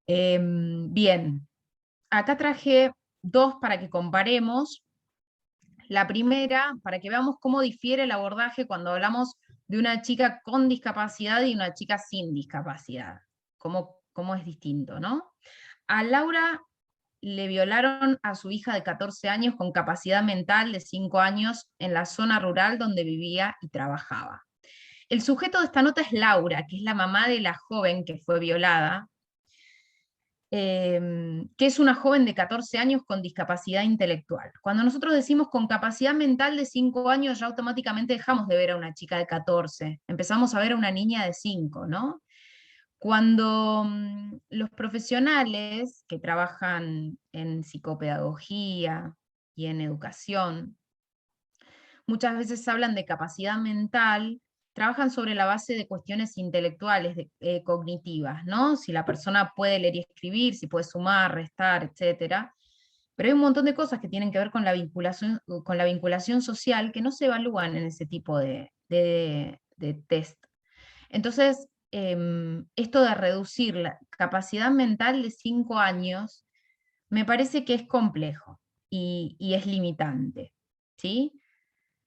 Bien, acá traje 2 para que comparemos. La primera, para que veamos cómo difiere el abordaje cuando hablamos de una chica con discapacidad y una chica sin discapacidad. Cómo es distinto, ¿no? A Laura le violaron a su hija de 14 años con capacidad mental de 5 años en la zona rural donde vivía y trabajaba. El sujeto de esta nota es Laura, que es la mamá de la joven que fue violada, que es una joven de 14 años con discapacidad intelectual. Cuando nosotros decimos con capacidad mental de 5 años, ya automáticamente dejamos de ver a una chica de 14, empezamos a ver a una niña de 5, ¿no? Cuando los profesionales que trabajan en psicopedagogía y en educación, muchas veces hablan de capacidad mental, trabajan sobre la base de cuestiones intelectuales, cognitivas, ¿no? Si la persona puede leer y escribir, si puede sumar, restar, etc. Pero hay un montón de cosas que tienen que ver con la vinculación social que no se evalúan en ese tipo de test. Entonces, esto de reducir la capacidad mental de 5 años, me parece que es complejo y es limitante, ¿sí?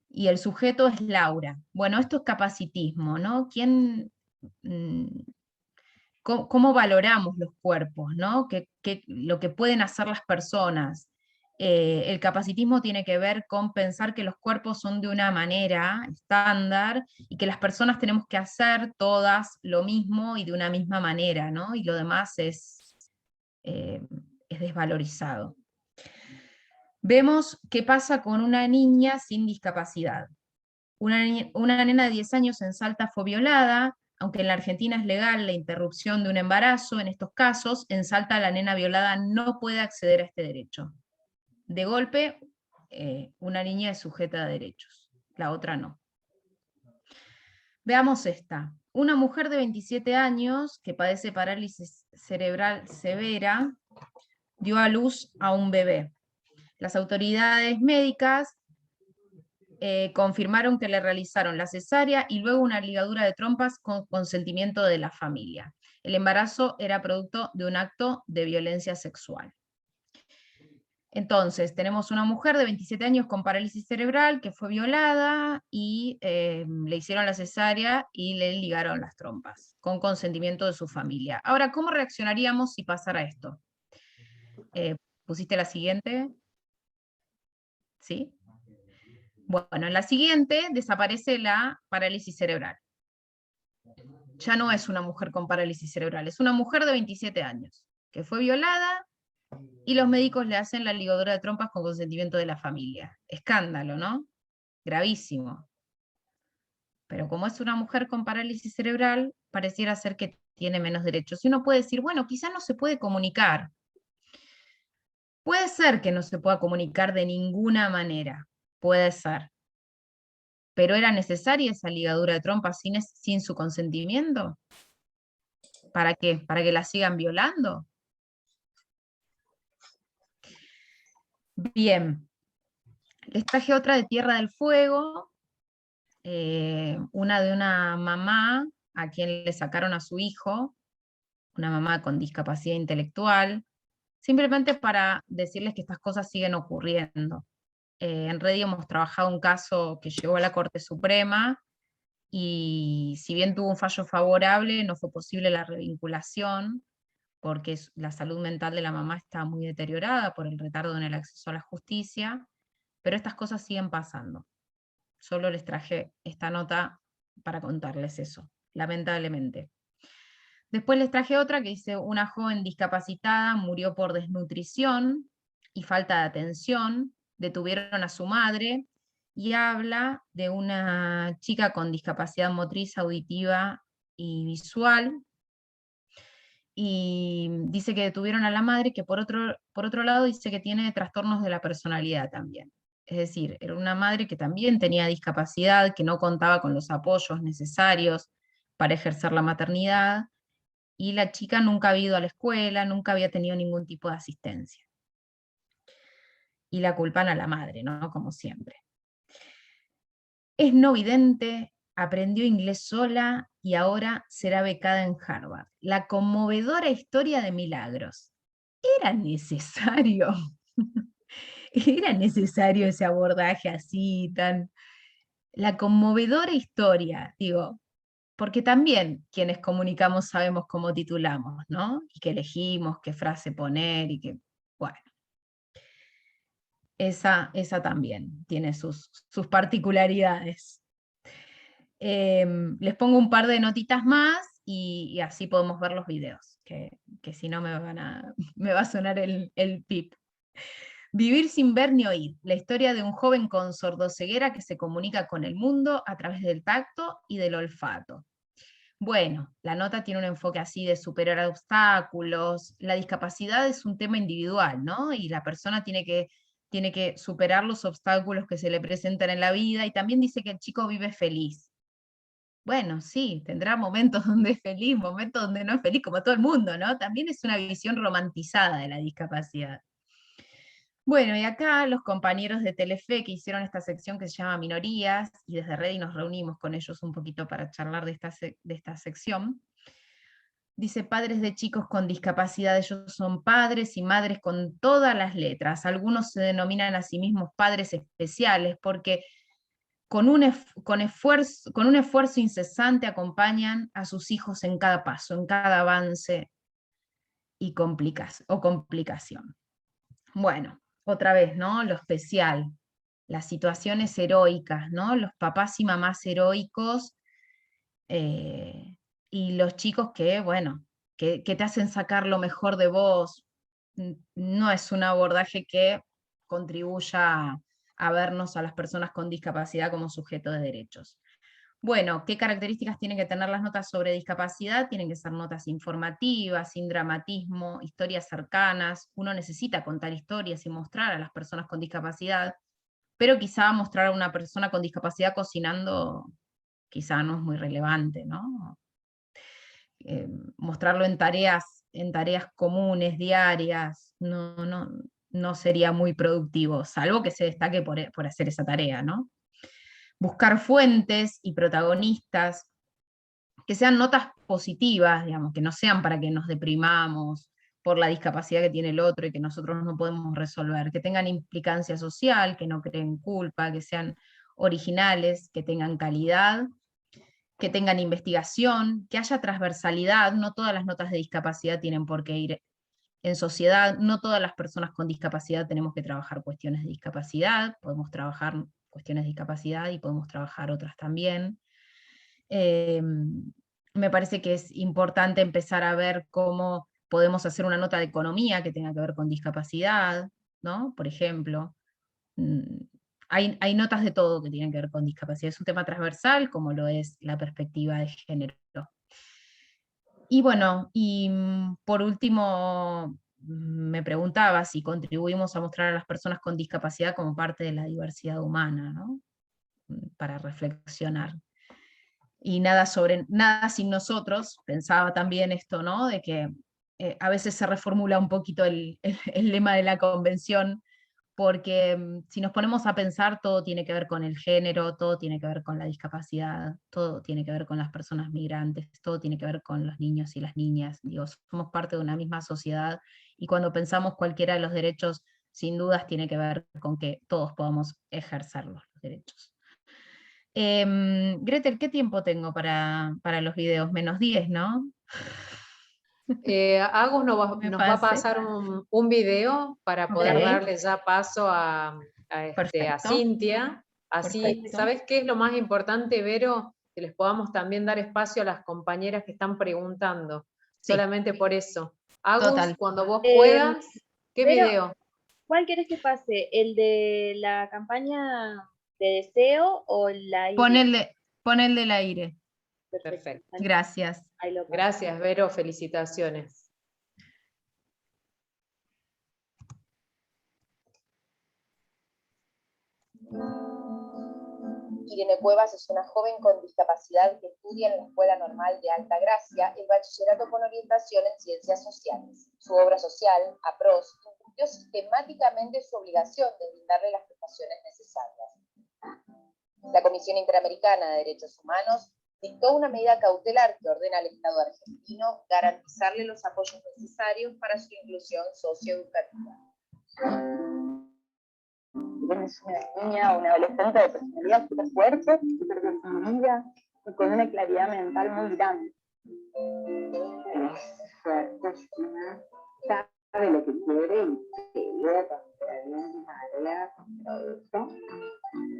Y el sujeto es Laura. Bueno, esto es capacitismo, ¿no? ¿Cómo valoramos los cuerpos, ¿no? Lo que pueden hacer las personas. El capacitismo tiene que ver con pensar que los cuerpos son de una manera estándar y que las personas tenemos que hacer todas lo mismo y de una misma manera, ¿no? Y lo demás es desvalorizado. Vemos qué pasa con una niña sin discapacidad. Una nena de 10 años en Salta fue violada, aunque en la Argentina es legal la interrupción de un embarazo, en estos casos, en Salta la nena violada no puede acceder a este derecho. De golpe, una niña es sujeta a derechos, la otra no. Veamos esta. Una mujer de 27 años que padece parálisis cerebral severa dio a luz a un bebé. Las autoridades médicas confirmaron que le realizaron la cesárea y luego una ligadura de trompas con consentimiento de la familia. El embarazo era producto de un acto de violencia sexual. Entonces, tenemos una mujer de 27 años con parálisis cerebral que fue violada y le hicieron la cesárea y le ligaron las trompas, con consentimiento de su familia. Ahora, ¿cómo reaccionaríamos si pasara esto? ¿Pusiste la siguiente? ¿Sí? Bueno, en la siguiente desaparece la parálisis cerebral. Ya no es una mujer con parálisis cerebral, es una mujer de 27 años, que fue violada y los médicos le hacen la ligadura de trompas con consentimiento de la familia. Escándalo, ¿no? Gravísimo. Pero como es una mujer con parálisis cerebral, pareciera ser que tiene menos derechos. Y uno puede decir, bueno, quizá no se puede comunicar. Puede ser que no se pueda comunicar de ninguna manera, puede ser. ¿Pero era necesaria esa ligadura de trompas sin su consentimiento? ¿Para qué? ¿Para que la sigan violando? Bien, les traje otra de Tierra del Fuego, una de una mamá a quien le sacaron a su hijo, una mamá con discapacidad intelectual, simplemente para decirles que estas cosas siguen ocurriendo. En Redi hemos trabajado un caso que llegó a la Corte Suprema, y si bien tuvo un fallo favorable, no fue posible la revinculación, porque la salud mental de la mamá está muy deteriorada por el retardo en el acceso a la justicia, pero estas cosas siguen pasando. Solo les traje esta nota para contarles eso, lamentablemente. Después les traje otra que dice, una joven discapacitada murió por desnutrición y falta de atención, detuvieron a su madre, y habla de una chica con discapacidad motriz, auditiva y visual, y dice que detuvieron a la madre, que por otro lado dice que tiene trastornos de la personalidad también. Es decir, era una madre que también tenía discapacidad, que no contaba con los apoyos necesarios para ejercer la maternidad, y la chica nunca había ido a la escuela, nunca había tenido ningún tipo de asistencia. Y la culpan a la madre, ¿no? Como siempre. Es no vidente, aprendió inglés sola y ahora será becada en Harvard. La conmovedora historia de milagros. ¿Era necesario? ¿Era necesario ese abordaje así, tan... La conmovedora historia, digo, porque también quienes comunicamos sabemos cómo titulamos, ¿no? Y que elegimos qué frase poner y que, bueno, esa también tiene sus particularidades. Les pongo un par de notitas más y así podemos ver los videos, que si no me va a sonar el pip. Vivir sin ver ni oír, la historia de un joven con sordoceguera que se comunica con el mundo a través del tacto y del olfato. Bueno, la nota tiene un enfoque así de superar obstáculos, la discapacidad es un tema individual, ¿no? Y la persona tiene que superar los obstáculos que se le presentan en la vida, y también dice que el chico vive feliz. Bueno, sí, tendrá momentos donde es feliz, momentos donde no es feliz, como todo el mundo, ¿no? También es una visión romantizada de la discapacidad. Bueno, y acá los compañeros de Telefe que hicieron esta sección que se llama Minorías, y desde Redi nos reunimos con ellos un poquito para charlar de esta sección. Dice, padres de chicos con discapacidad, ellos son padres y madres con todas las letras. Algunos se denominan a sí mismos padres especiales porque con un esfuerzo incesante acompañan a sus hijos en cada paso, en cada avance y complicación. Bueno, otra vez, ¿no? Lo especial, las situaciones heroicas, ¿no? Los papás y mamás heroicos, y los chicos que, bueno, que te hacen sacar lo mejor de vos. No es un abordaje que contribuya a vernos a las personas con discapacidad como sujetos de derechos. Bueno, ¿qué características tienen que tener las notas sobre discapacidad? Tienen que ser notas informativas, sin dramatismo, historias cercanas. Uno necesita contar historias y mostrar a las personas con discapacidad, pero quizá mostrar a una persona con discapacidad cocinando quizá no es muy relevante, ¿no? Mostrarlo en tareas comunes, diarias, no sería muy productivo, salvo que se destaque por hacer esa tarea, ¿no? Buscar fuentes y protagonistas, que sean notas positivas, digamos, que no sean para que nos deprimamos por la discapacidad que tiene el otro y que nosotros no podemos resolver, que tengan implicancia social, que no creen culpa, que sean originales, que tengan calidad, que tengan investigación, que haya transversalidad. No todas las notas de discapacidad tienen por qué ir en sociedad. No todas las personas con discapacidad tenemos que trabajar cuestiones de discapacidad, podemos trabajar cuestiones de discapacidad y podemos trabajar otras también. Me parece que es importante empezar a ver cómo podemos hacer una nota de economía que tenga que ver con discapacidad, ¿no? Por ejemplo. Hay notas de todo que tienen que ver con discapacidad. Es un tema transversal, como lo es la perspectiva de género. Y bueno, por último, me preguntaba si contribuimos a mostrar a las personas con discapacidad como parte de la diversidad humana, ¿no? Para reflexionar. Y nada sin nosotros, pensaba también esto, ¿no? De que a veces se reformula un poquito el lema de la convención, porque si nos ponemos a pensar, todo tiene que ver con el género, todo tiene que ver con la discapacidad, todo tiene que ver con las personas migrantes, todo tiene que ver con los niños y las niñas. Digo, somos parte de una misma sociedad, y cuando pensamos cualquiera de los derechos, sin dudas tiene que ver con que todos podamos ejercerlos, los derechos. Gretel, ¿qué tiempo tengo para los videos? -10, ¿no? Agus nos va a pasé. pasar un video para poder Ok. darle ya paso a Perfecto. Cintia. Así, Perfecto. ¿sabes qué es lo más importante, Vero? Que les podamos también dar espacio a las compañeras que están preguntando. Sí. Solamente por eso. Agus, Total. cuando vos puedas, ¿qué Vero, video? ¿cuál querés que pase? ¿El de la campaña de deseo o la Pon el del aire. Perfecto. Gracias. Ahí lo paso. Gracias, Vero, felicitaciones. Irene Cuevas es una joven con discapacidad que estudia en la Escuela Normal de Altagracia el bachillerato con orientación en ciencias sociales. Su obra social, APROS, incumplió sistemáticamente su obligación de brindarle las prestaciones necesarias. La Comisión Interamericana de Derechos Humanos dictó una medida cautelar que ordena al Estado argentino garantizarle los apoyos necesarios para su inclusión socioeducativa. Es una niña o una adolescente de personalidad súper fuerte, súper definida y con una claridad mental muy grande. Es fuertísima, sabe lo que quiere y pelea contra bien, marea, contra eso.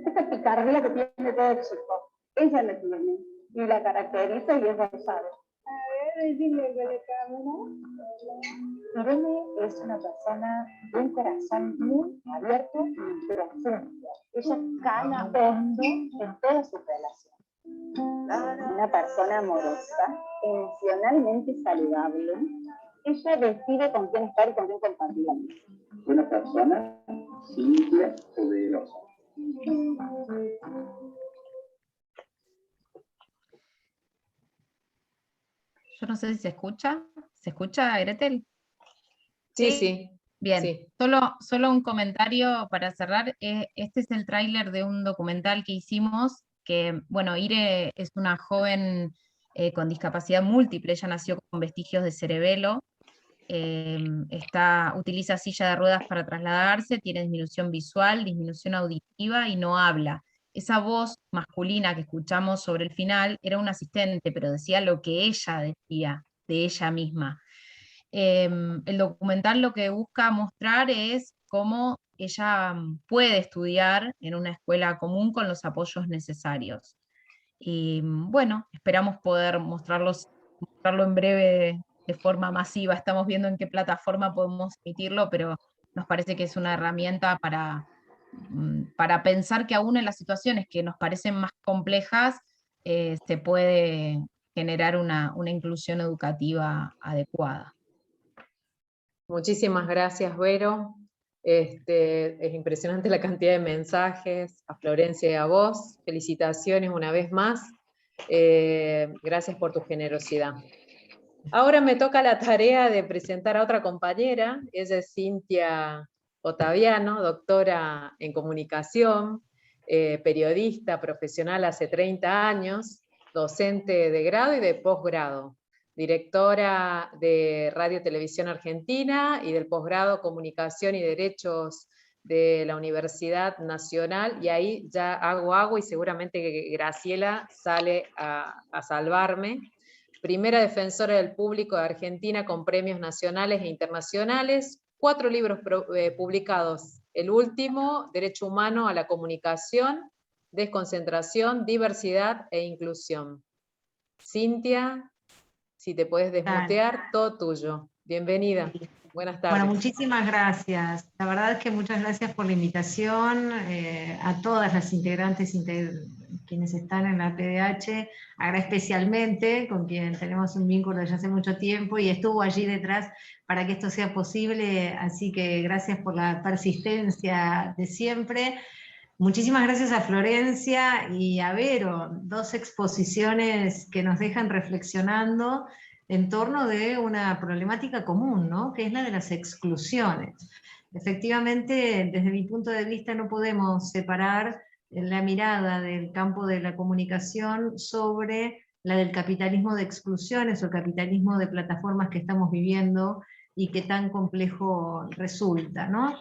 Esa picardía que tiene todo chico, ella la tiene y la caracteriza y ella lo sabe. A ver, decirle con la cámara. Irene es una persona de un corazón muy abierto y profundo. Ella cala hondo en todas sus relaciones. Una persona amorosa, emocionalmente saludable. Ella decide con quién estar y con quién compartir la vida. Una persona simple, poderosa. Yo no sé si se escucha. ¿Se escucha, Gretel? Sí, sí. Bien, sí. Solo un comentario para cerrar. Este es el tráiler de un documental que hicimos, que, bueno, Ire es una joven con discapacidad múltiple, ella nació con vestigios de cerebelo, utiliza silla de ruedas para trasladarse, tiene disminución visual, disminución auditiva y no habla. Esa voz masculina que escuchamos sobre el final era un asistente, pero decía lo que ella decía de ella misma. El documental lo que busca mostrar es cómo ella puede estudiar en una escuela común con los apoyos necesarios. Y bueno, esperamos poder mostrarlo en breve de forma masiva. Estamos viendo en qué plataforma podemos emitirlo, pero nos parece que es una herramienta para pensar que aún en las situaciones que nos parecen más complejas, se puede generar una inclusión educativa adecuada. Muchísimas gracias, Vero. Es impresionante la cantidad de mensajes. A Florencia y a vos, felicitaciones una vez más. Gracias por tu generosidad. Ahora me toca la tarea de presentar a otra compañera. Ella es Cintia Ottaviano, doctora en comunicación, periodista profesional hace 30 años, docente de grado y de posgrado, directora de Radio Televisión Argentina y del posgrado Comunicación y Derechos de la Universidad Nacional, y ahí ya hago y seguramente que Graciela sale a salvarme. primera defensora del público de Argentina con premios nacionales e internacionales, 4 libros publicados. El último, Derecho Humano a la Comunicación, Desconcentración, Diversidad e Inclusión. Cintia, si te puedes desmutear, todo tuyo. Bienvenida. Buenas tardes. Bueno, muchísimas gracias. La verdad es que muchas gracias por la invitación a todas las integrantes, quienes están en la PDH, ahora especialmente con quien tenemos un vínculo desde hace mucho tiempo y estuvo allí detrás para que esto sea posible, así que gracias por la persistencia de siempre. Muchísimas gracias a Florencia y a Vero, 2 exposiciones que nos dejan reflexionando en torno de una problemática común, ¿no? Que es la de las exclusiones. Efectivamente, desde mi punto de vista no podemos separar la mirada del campo de la comunicación sobre la del capitalismo de exclusiones o el capitalismo de plataformas que estamos viviendo y que tan complejo resulta, ¿no?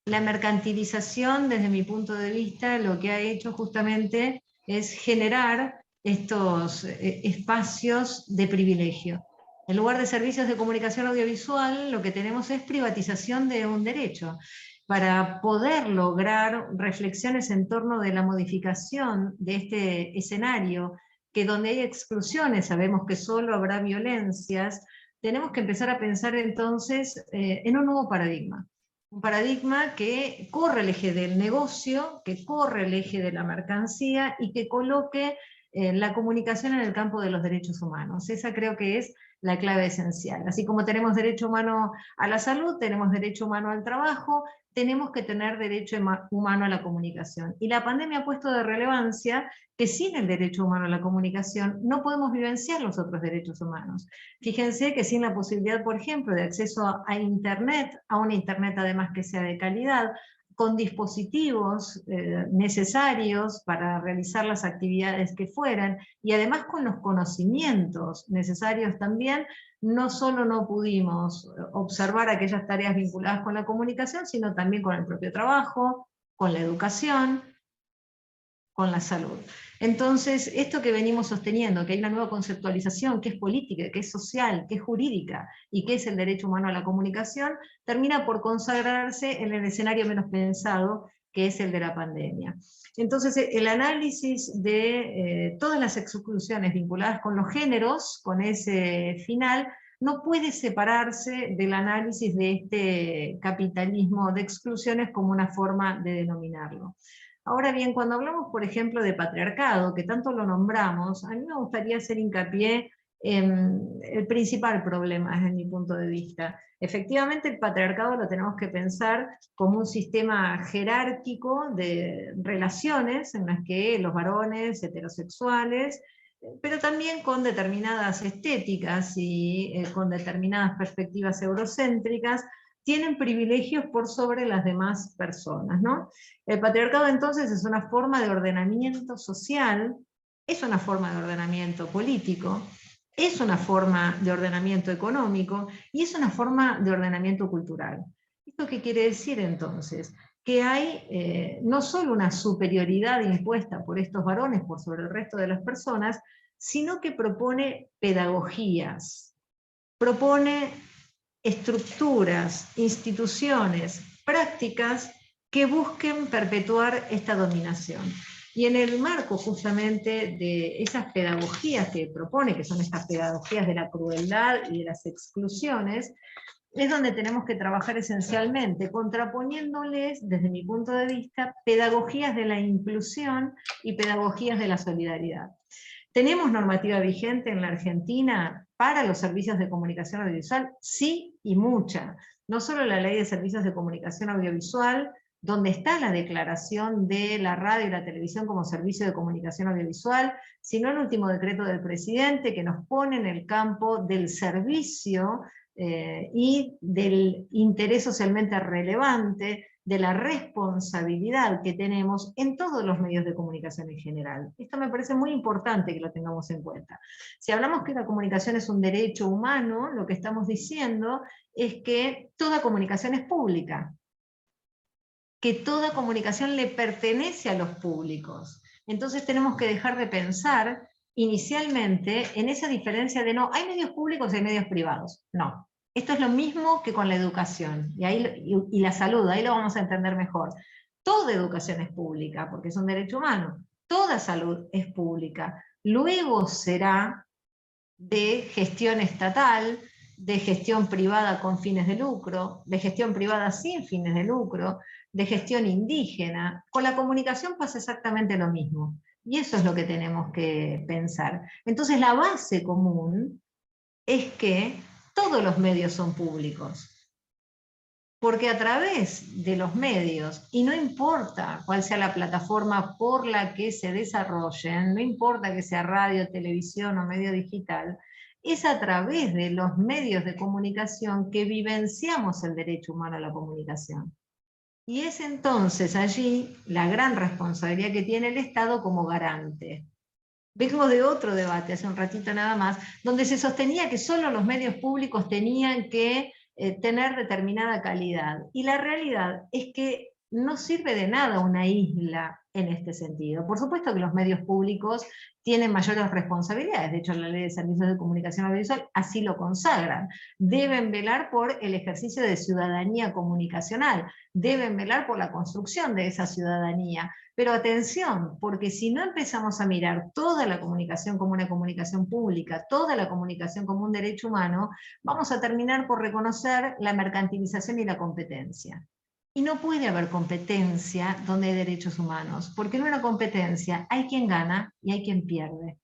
La mercantilización, desde mi punto de vista, lo que ha hecho justamente es generar estos espacios de privilegio. En lugar de servicios de comunicación audiovisual, lo que tenemos es privatización de un derecho. Para poder lograr reflexiones en torno de la modificación de este escenario, que donde hay exclusiones sabemos que solo habrá violencias, tenemos que empezar a pensar entonces en un nuevo paradigma. Un paradigma que corre el eje del negocio, que corre el eje de la mercancía y que coloque la comunicación en el campo de los derechos humanos. Esa creo que es la clave esencial. Así como tenemos derecho humano a la salud, tenemos derecho humano al trabajo, tenemos que tener derecho humano a la comunicación. Y la pandemia ha puesto de relevancia que sin el derecho humano a la comunicación no podemos vivenciar los otros derechos humanos. Fíjense que sin la posibilidad, por ejemplo, de acceso a Internet, a una Internet además que sea de calidad, con dispositivos necesarios para realizar las actividades que fueran, y además con los conocimientos necesarios también, no solo no pudimos observar aquellas tareas vinculadas con la comunicación, sino también con el propio trabajo, con la educación, con la salud. Entonces, esto que venimos sosteniendo, que hay una nueva conceptualización, que es política, que es social, que es jurídica, y que es el derecho humano a la comunicación, termina por consagrarse en el escenario menos pensado, que es el de la pandemia. Entonces, el análisis de todas las exclusiones vinculadas con los géneros, con ese final, no puede separarse del análisis de este capitalismo de exclusiones como una forma de denominarlo. Ahora bien, cuando hablamos, por ejemplo, de patriarcado, que tanto lo nombramos, a mí me gustaría hacer hincapié en el principal problema desde mi punto de vista. Efectivamente, el patriarcado lo tenemos que pensar como un sistema jerárquico de relaciones en las que los varones heterosexuales, pero también con determinadas estéticas y con determinadas perspectivas eurocéntricas, tienen privilegios por sobre las demás personas, ¿no? El patriarcado entonces es una forma de ordenamiento social, es una forma de ordenamiento político, es una forma de ordenamiento económico y es una forma de ordenamiento cultural. ¿Esto qué quiere decir entonces? Que hay no solo una superioridad impuesta por estos varones por sobre el resto de las personas, sino que propone pedagogías, propone estructuras, instituciones, prácticas que busquen perpetuar esta dominación. Y en el marco justamente de esas pedagogías que propone, que son estas pedagogías de la crueldad y de las exclusiones, es donde tenemos que trabajar esencialmente, contraponiéndoles, desde mi punto de vista, pedagogías de la inclusión y pedagogías de la solidaridad. ¿Tenemos normativa vigente en la Argentina para los servicios de comunicación audiovisual? Sí, y mucha. No solo la Ley de Servicios de Comunicación Audiovisual, donde está la declaración de la radio y la televisión como servicio de comunicación audiovisual, sino el último decreto del presidente que nos pone en el campo del servicio y del interés socialmente relevante, de la responsabilidad que tenemos en todos los medios de comunicación en general. Esto me parece muy importante que lo tengamos en cuenta. Si hablamos que la comunicación es un derecho humano, lo que estamos diciendo es que toda comunicación es pública, que toda comunicación le pertenece a los públicos. Entonces tenemos que dejar de pensar inicialmente en esa diferencia de no, hay medios públicos y hay medios privados. No. Esto es lo mismo que con la educación y la salud, ahí lo vamos a entender mejor. Toda educación es pública, porque es un derecho humano. Toda salud es pública. Luego será de gestión estatal, de gestión privada con fines de lucro, de gestión privada sin fines de lucro, de gestión indígena. Con la comunicación pasa exactamente lo mismo. Y eso es lo que tenemos que pensar. Entonces la base común es que todos los medios son públicos. Porque a través de los medios, y no importa cuál sea la plataforma por la que se desarrollen, no importa que sea radio, televisión o medio digital, es a través de los medios de comunicación que vivenciamos el derecho humano a la comunicación. Y es entonces allí la gran responsabilidad que tiene el Estado como garante. Vengo de otro debate, hace un ratito nada más, donde se sostenía que solo los medios públicos tenían que tener determinada calidad. Y la realidad es que no sirve de nada una isla en este sentido. Por supuesto que los medios públicos tienen mayores responsabilidades, de hecho la Ley de Servicios de Comunicación Audiovisual así lo consagran. Deben velar por el ejercicio de ciudadanía comunicacional, deben velar por la construcción de esa ciudadanía. Pero atención, porque si no empezamos a mirar toda la comunicación como una comunicación pública, toda la comunicación como un derecho humano, vamos a terminar por reconocer la mercantilización y la competencia. Y no puede haber competencia donde hay derechos humanos, porque en una competencia hay quien gana y hay quien pierde.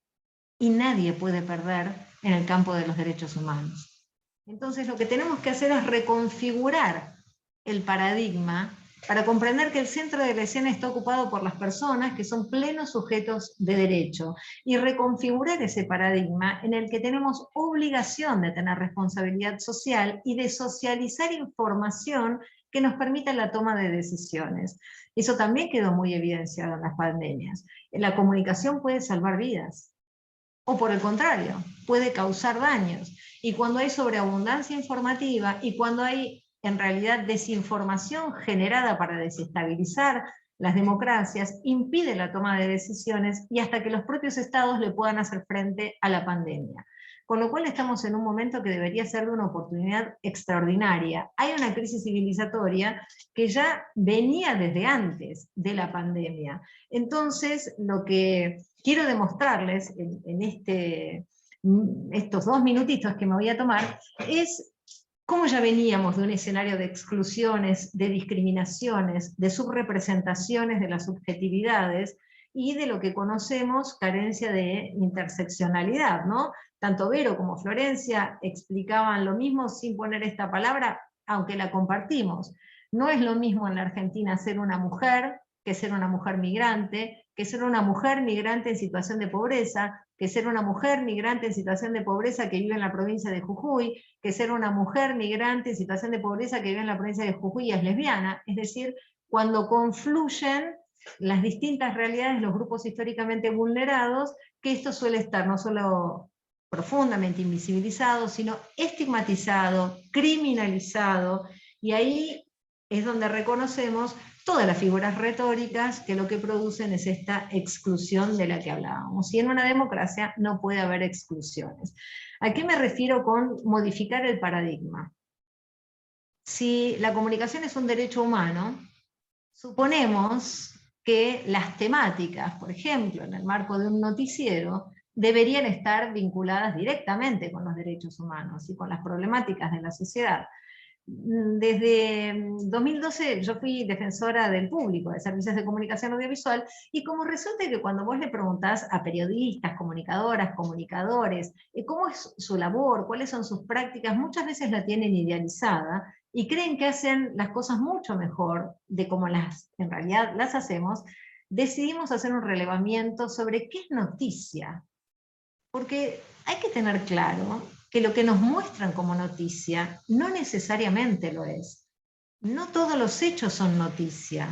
Y nadie puede perder en el campo de los derechos humanos. Entonces lo que tenemos que hacer es reconfigurar el paradigma para comprender que el centro de la escena está ocupado por las personas que son plenos sujetos de derecho, y reconfigurar ese paradigma en el que tenemos obligación de tener responsabilidad social y de socializar información que nos permita la toma de decisiones. Eso también quedó muy evidenciado en las pandemias. La comunicación puede salvar vidas, o por el contrario, puede causar daños. Y cuando hay sobreabundancia informativa y cuando hay en realidad desinformación generada para desestabilizar las democracias, impide la toma de decisiones y hasta que los propios estados le puedan hacer frente a la pandemia. Con lo cual estamos en un momento que debería ser de una oportunidad extraordinaria. Hay una crisis civilizatoria que ya venía desde antes de la pandemia. Entonces, lo que quiero demostrarles en estos 2 minutitos que me voy a tomar es cómo ya veníamos de un escenario de exclusiones, de discriminaciones, de subrepresentaciones de las subjetividades y de lo que conocemos carencia de interseccionalidad, ¿no? Tanto Vero como Florencia explicaban lo mismo sin poner esta palabra, aunque la compartimos. No es lo mismo en la Argentina ser una mujer que ser una mujer migrante, que ser una mujer migrante en situación de pobreza, que ser una mujer migrante en situación de pobreza que vive en la provincia de Jujuy, que ser una mujer migrante en situación de pobreza que vive en la provincia de Jujuy y es lesbiana. Es decir, cuando confluyen las distintas realidades, los grupos históricamente vulnerados, que esto suele estar no solo profundamente invisibilizado, sino estigmatizado, criminalizado, y ahí es donde reconocemos todas las figuras retóricas que lo que producen es esta exclusión de la que hablábamos. Y en una democracia no puede haber exclusiones. ¿A qué me refiero con modificar el paradigma? Si la comunicación es un derecho humano, suponemos que las temáticas, por ejemplo, en el marco de un noticiero, deberían estar vinculadas directamente con los derechos humanos y con las problemáticas de la sociedad. Desde 2012 yo fui defensora del público, de servicios de comunicación audiovisual, y como resulta que cuando vos le preguntás a periodistas, comunicadoras, comunicadores, cómo es su labor, cuáles son sus prácticas, muchas veces la tienen idealizada y creen que hacen las cosas mucho mejor de como en realidad las hacemos. Decidimos hacer un relevamiento sobre qué es noticia, porque hay que tener claro que lo que nos muestran como noticia no necesariamente lo es. No todos los hechos son noticia.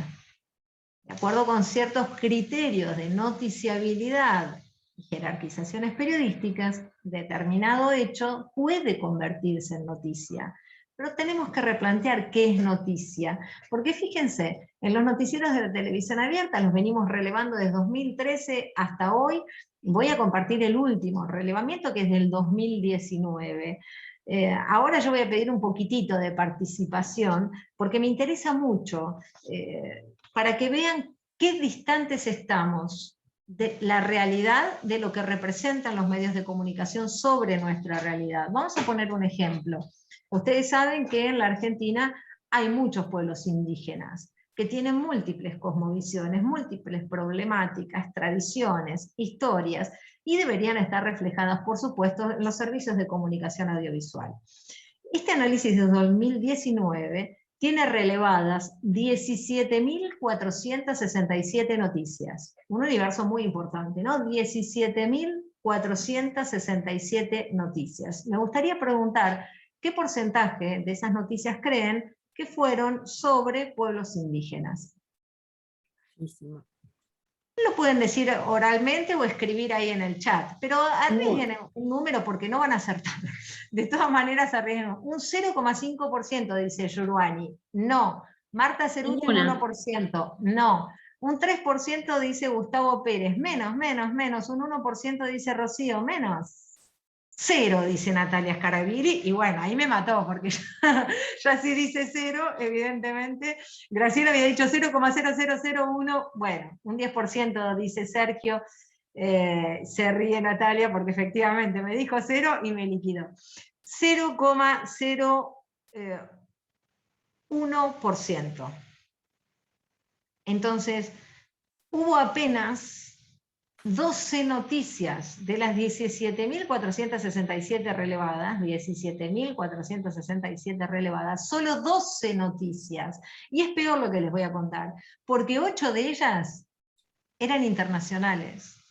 De acuerdo con ciertos criterios de noticiabilidad y jerarquizaciones periodísticas, determinado hecho puede convertirse en noticia. pero tenemos que replantear qué es noticia. Porque fíjense, en los noticieros de la televisión abierta los venimos relevando desde 2013 hasta hoy. Voy a compartir el último relevamiento, que es del 2019. Ahora yo voy a pedir un poquitito de participación, porque me interesa mucho, para que vean qué distantes estamos de la realidad, de lo que representan los medios de comunicación sobre nuestra realidad. Vamos a poner un ejemplo. Ustedes saben que en la Argentina hay muchos pueblos indígenas que tienen múltiples cosmovisiones, múltiples problemáticas, tradiciones, historias, y deberían estar reflejadas, por supuesto, en los servicios de comunicación audiovisual. Este análisis de 2019 tiene relevadas 17.467 noticias. Un universo muy importante, ¿no? 17.467 noticias. Me gustaría preguntar qué porcentaje de esas noticias creen que fueron sobre pueblos indígenas. Lo pueden decir oralmente o escribir ahí en el chat, pero arriesguen un número porque no van a acertar. De todas maneras arriesguen un 0,5%, dice Yuruani. No. Marta Ceruti, un 1%. No. Un 3% dice Gustavo Pérez. Menos. Un 1% dice Rocío. Menos. 0, dice Natalia Scarabiri, y bueno, ahí me mató, porque ya si dice 0, evidentemente, Graciela había dicho 0,0001, bueno, un 10% dice Sergio, se ríe Natalia, porque efectivamente me dijo 0 y me liquidó. 0,01%. Entonces, hubo apenas 12 noticias de las 17.467 relevadas, 17.467 relevadas, solo 12 noticias. Y es peor lo que les voy a contar, porque 8 de ellas eran internacionales.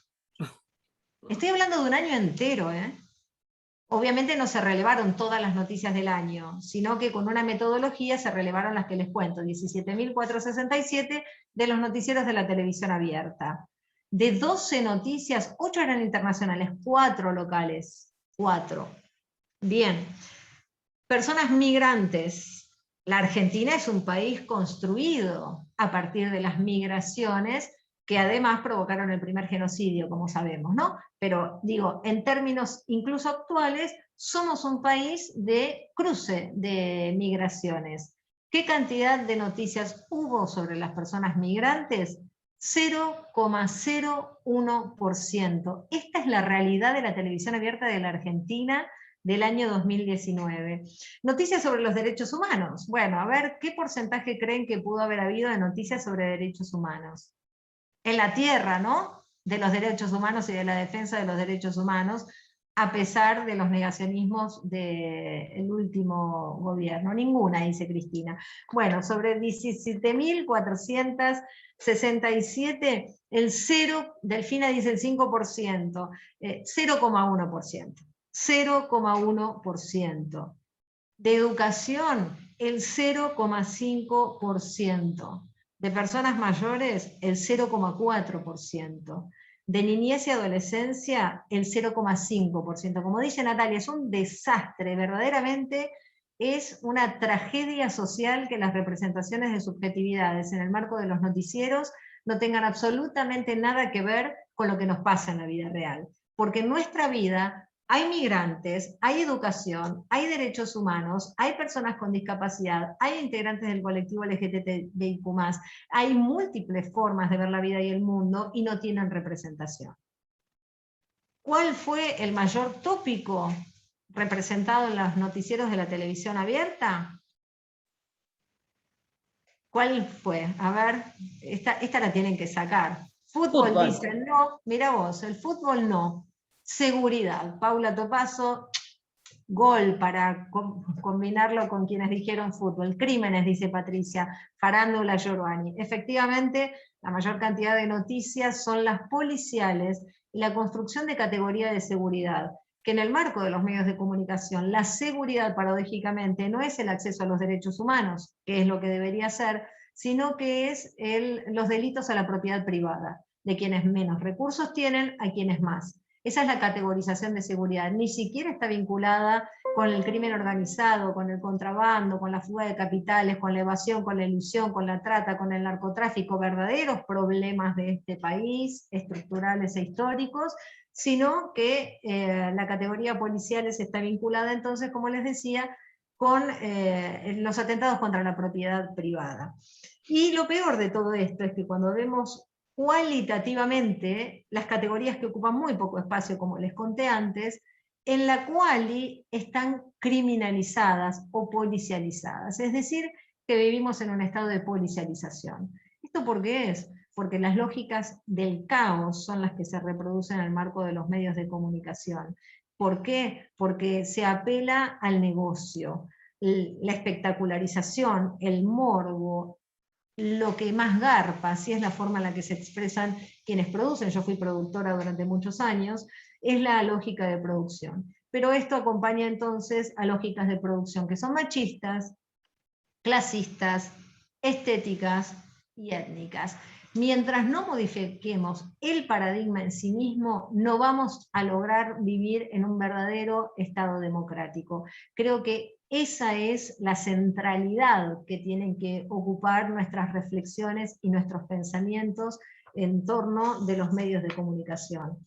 Estoy hablando de un año entero, ¿eh? Obviamente no se relevaron todas las noticias del año, sino que con una metodología se relevaron las que les cuento, 17.467 de los noticieros de la televisión abierta. De 12 noticias, 8 eran internacionales, 4 locales. 4. Bien. Personas migrantes. La Argentina es un país construido a partir de las migraciones que además provocaron el primer genocidio, como sabemos, ¿no? Pero digo, en términos incluso actuales, somos un país de cruce de migraciones. ¿Qué cantidad de noticias hubo sobre las personas migrantes? 0,01%. Esta es la realidad de la televisión abierta de la Argentina del año 2019. Noticias sobre los derechos humanos. Bueno, a ver, ¿qué porcentaje creen que pudo haber habido de noticias sobre derechos humanos? En la tierra, ¿no? De los derechos humanos y de la defensa de los derechos humanos, a pesar de los negacionismos del último gobierno. Ninguna, dice Cristina. Bueno, sobre 17.467, el 0, Delfina dice el 5%, 0,1%. 0,1%. De educación, el 0,5%. De personas mayores, el 0,4%. De niñez y adolescencia, el 0,5%. Como dice Natalia, es un desastre, verdaderamente es una tragedia social que las representaciones de subjetividades en el marco de los noticieros no tengan absolutamente nada que ver con lo que nos pasa en la vida real. Porque en nuestra vida hay migrantes, hay educación, hay derechos humanos, hay personas con discapacidad, hay integrantes del colectivo LGTBIQ+, hay múltiples formas de ver la vida y el mundo y no tienen representación. ¿Cuál fue el mayor tópico representado en los noticieros de la televisión abierta? ¿Cuál fue? A ver, esta la tienen que sacar. Fútbol. Dicen no, mira vos, el fútbol no. Seguridad. Paula Topaso, gol para combinarlo con quienes dijeron fútbol. Crímenes, dice Patricia. Farándula, Giovanni. Efectivamente, la mayor cantidad de noticias son las policiales y la construcción de categoría de seguridad, que en el marco de los medios de comunicación, la seguridad paradójicamente no es el acceso a los derechos humanos, que es lo que debería ser, sino que es los delitos a la propiedad privada, de quienes menos recursos tienen a quienes más. Esa es la categorización de seguridad, ni siquiera está vinculada con el crimen organizado, con el contrabando, con la fuga de capitales, con la evasión, con la ilusión, con la trata, con el narcotráfico, verdaderos problemas de este país, estructurales e históricos, sino que la categoría policiales está vinculada entonces, como les decía, con los atentados contra la propiedad privada. Y lo peor de todo esto es que cuando vemos cualitativamente las categorías que ocupan muy poco espacio, como les conté antes, en la quali están criminalizadas o policializadas, es decir, que vivimos en un estado de policialización. ¿Esto por qué es? Porque las lógicas del caos son las que se reproducen en el marco de los medios de comunicación. ¿Por qué? Porque se apela al negocio, la espectacularización, el morbo, lo que más garpa, así es la forma en la que se expresan quienes producen. Yo fui productora durante muchos años, es la lógica de producción. Pero esto acompaña entonces a lógicas de producción que son machistas, clasistas, estéticas y étnicas. Mientras no modifiquemos el paradigma en sí mismo, no vamos a lograr vivir en un verdadero Estado democrático. Creo que esa es la centralidad que tienen que ocupar nuestras reflexiones y nuestros pensamientos en torno de los medios de comunicación.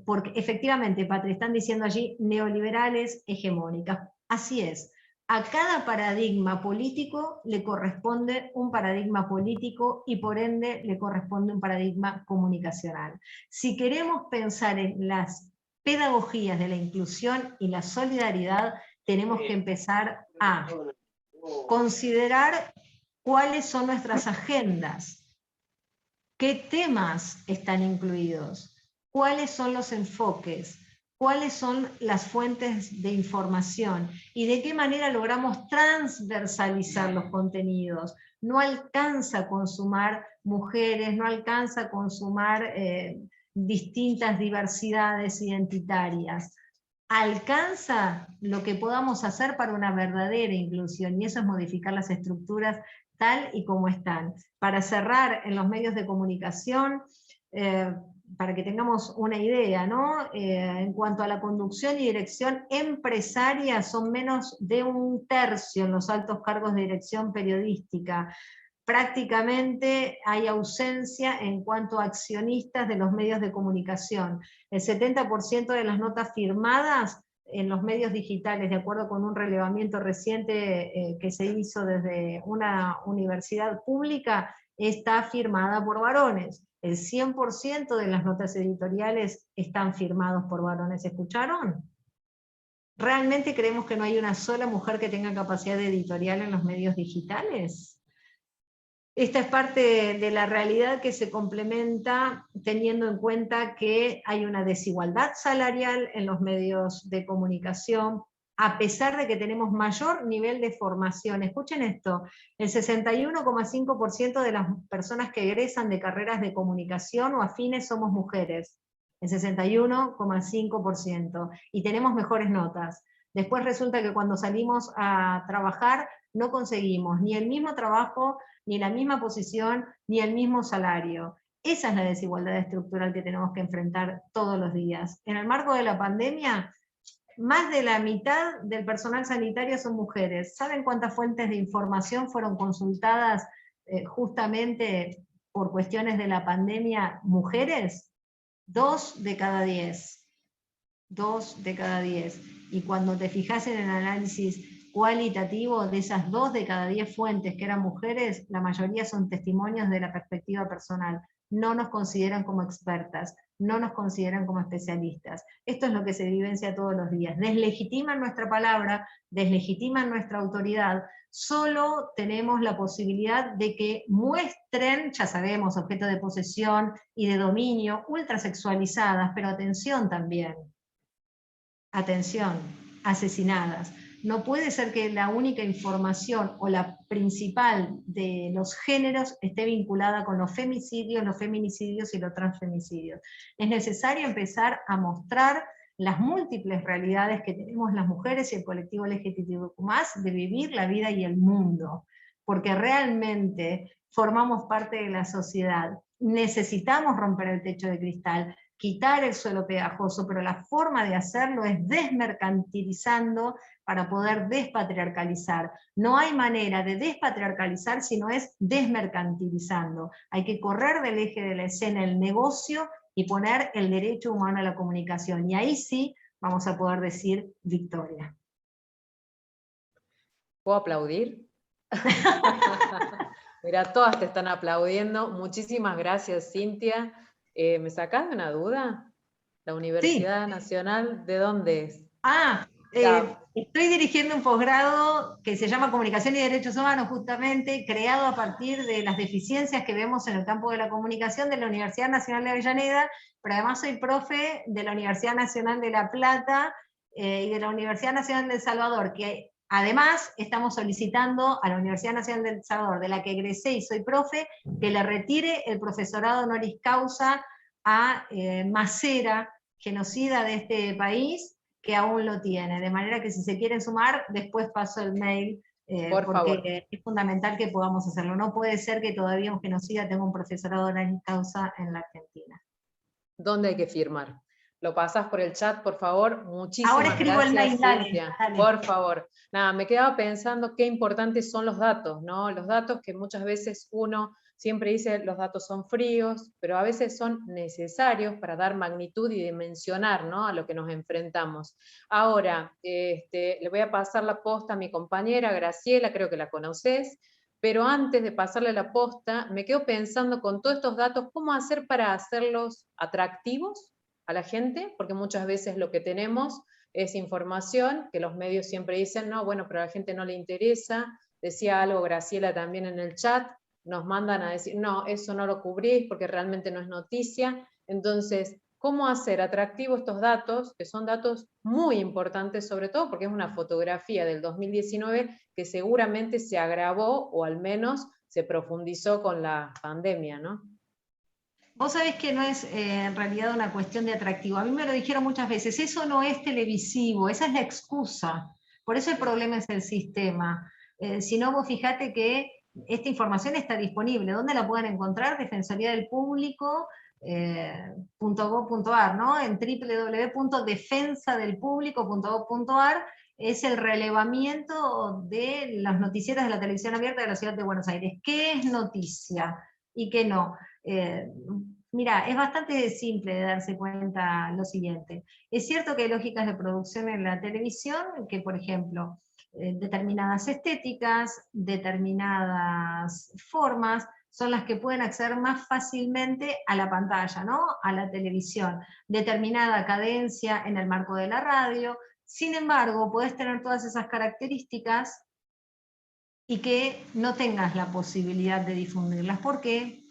Porque efectivamente, Patri, están diciendo allí neoliberales hegemónicas. Así es. A cada paradigma político le corresponde un paradigma político y por ende le corresponde un paradigma comunicacional. Si queremos pensar en las pedagogías de la inclusión y la solidaridad, tenemos que empezar a considerar cuáles son nuestras agendas, qué temas están incluidos, cuáles son los enfoques, cuáles son las fuentes de información y de qué manera logramos transversalizar los contenidos. No alcanza a consumar mujeres, no alcanza a consumar distintas diversidades identitarias. Alcanza lo que podamos hacer para una verdadera inclusión, y eso es modificar las estructuras tal y como están. Para cerrar, en los medios de comunicación, para que tengamos una idea, ¿no? En cuanto a la conducción y dirección empresaria, son menos de 1/3 en los altos cargos de dirección periodística. Prácticamente hay ausencia en cuanto a accionistas de los medios de comunicación. El 70% de las notas firmadas en los medios digitales, de acuerdo con un relevamiento reciente que se hizo desde una universidad pública, está firmada por varones. El 100% de las notas editoriales están firmados por varones. ¿Escucharon? ¿Realmente creemos que no hay una sola mujer que tenga capacidad editorial en los medios digitales? Esta es parte de la realidad que se complementa teniendo en cuenta que hay una desigualdad salarial en los medios de comunicación, a pesar de que tenemos mayor nivel de formación. Escuchen esto, el 61,5% de las personas que egresan de carreras de comunicación o afines somos mujeres, el 61,5%, y tenemos mejores notas. Después resulta que cuando salimos a trabajar no conseguimos ni el mismo trabajo, ni la misma posición, ni el mismo salario. Esa es la desigualdad estructural que tenemos que enfrentar todos los días. En el marco de la pandemia, más de la mitad del personal sanitario son mujeres. ¿Saben cuántas fuentes de información fueron consultadas justamente por cuestiones de la pandemia mujeres? 2 de cada 10. 2 de cada 10. Y cuando te fijas en el análisis cualitativo de esas 2 de cada 10 fuentes que eran mujeres, la mayoría son testimonios de la perspectiva personal. No nos consideran como expertas, no nos consideran como especialistas. Esto es lo que se vivencia todos los días. Deslegitiman nuestra palabra, deslegitiman nuestra autoridad. Solo tenemos la posibilidad de que muestren, ya sabemos, objeto de posesión y de dominio, ultrasexualizadas, pero atención también. Atención, asesinadas. No puede ser que la única información o la principal de los géneros esté vinculada con los femicidios, los feminicidios y los transfemicidios. Es necesario empezar a mostrar las múltiples realidades que tenemos las mujeres y el colectivo LGTBQ+, de vivir la vida y el mundo, porque realmente formamos parte de la sociedad. Necesitamos romper el techo de cristal, quitar el suelo pegajoso, pero la forma de hacerlo es desmercantilizando para poder despatriarcalizar. No hay manera de despatriarcalizar si no es desmercantilizando. Hay que correr del eje de la escena el negocio y poner el derecho humano a la comunicación. Y ahí sí vamos a poder decir victoria. ¿Puedo aplaudir? Mira, todas te están aplaudiendo. Muchísimas gracias, Cintia. ¿Me sacás de una duda? ¿La Universidad Nacional de dónde es? Estoy dirigiendo un posgrado que se llama Comunicación y Derechos Humanos, justamente, creado a partir de las deficiencias que vemos en el campo de la comunicación de la Universidad Nacional de Avellaneda, pero además soy profe de la Universidad Nacional de La Plata y de la Universidad Nacional de El Salvador, que además estamos solicitando a la Universidad Nacional de El Salvador, de la que egresé y soy profe, que le retire el profesorado honoris causa a Macera, genocida de este país, que aún lo tiene, de manera que si se quieren sumar, después paso el mail, Por favor. es fundamental que podamos hacerlo. No puede ser que todavía un genocida tenga un profesorado honoris causa en la Argentina. ¿Dónde hay que firmar? Lo pasás por el chat, por favor. Muchísimas Ahora escribo gracias, el mail, Cintia. dale. Por favor. Nada, me quedaba pensando qué importantes son los datos, ¿no? Los datos que muchas veces uno siempre dice los datos son fríos, pero a veces son necesarios para dar magnitud y dimensionar, ¿no?, a lo que nos enfrentamos. Ahora, le voy a pasar la posta a mi compañera Graciela, creo que la conoces, pero antes de pasarle la posta, me quedo pensando con todos estos datos, ¿cómo hacer para hacerlos atractivos a la gente? Porque muchas veces lo que tenemos es información que los medios siempre dicen, no, bueno, pero a la gente no le interesa. Decía algo Graciela también en el chat, nos mandan a decir, no, eso no lo cubrís porque realmente no es noticia. Entonces, ¿cómo hacer atractivos estos datos, que son datos muy importantes, sobre todo porque es una fotografía del 2019 que seguramente se agravó o al menos se profundizó con la pandemia, ¿no? Vos sabés que no es en realidad una cuestión de atractivo. A mí me lo dijeron muchas veces, eso no es televisivo, esa es la excusa. Por eso el problema es el sistema. Si no, vos fijate que esta información está disponible. ¿Dónde la pueden encontrar? Defensoría del Público, .gov.ar, ¿no? En www.defensadelpublico.gov.ar es el relevamiento de los noticieros de la televisión abierta de la Ciudad de Buenos Aires. ¿Qué es noticia y qué no? Mira, es bastante simple de darse cuenta lo siguiente. Es cierto que hay lógicas de producción en la televisión, que por ejemplo, determinadas estéticas, determinadas formas, son las que pueden acceder más fácilmente a la pantalla, ¿no?, a la televisión. Determinada cadencia en el marco de la radio. Sin embargo, podés tener todas esas características y que no tengas la posibilidad de difundirlas. ¿Por qué?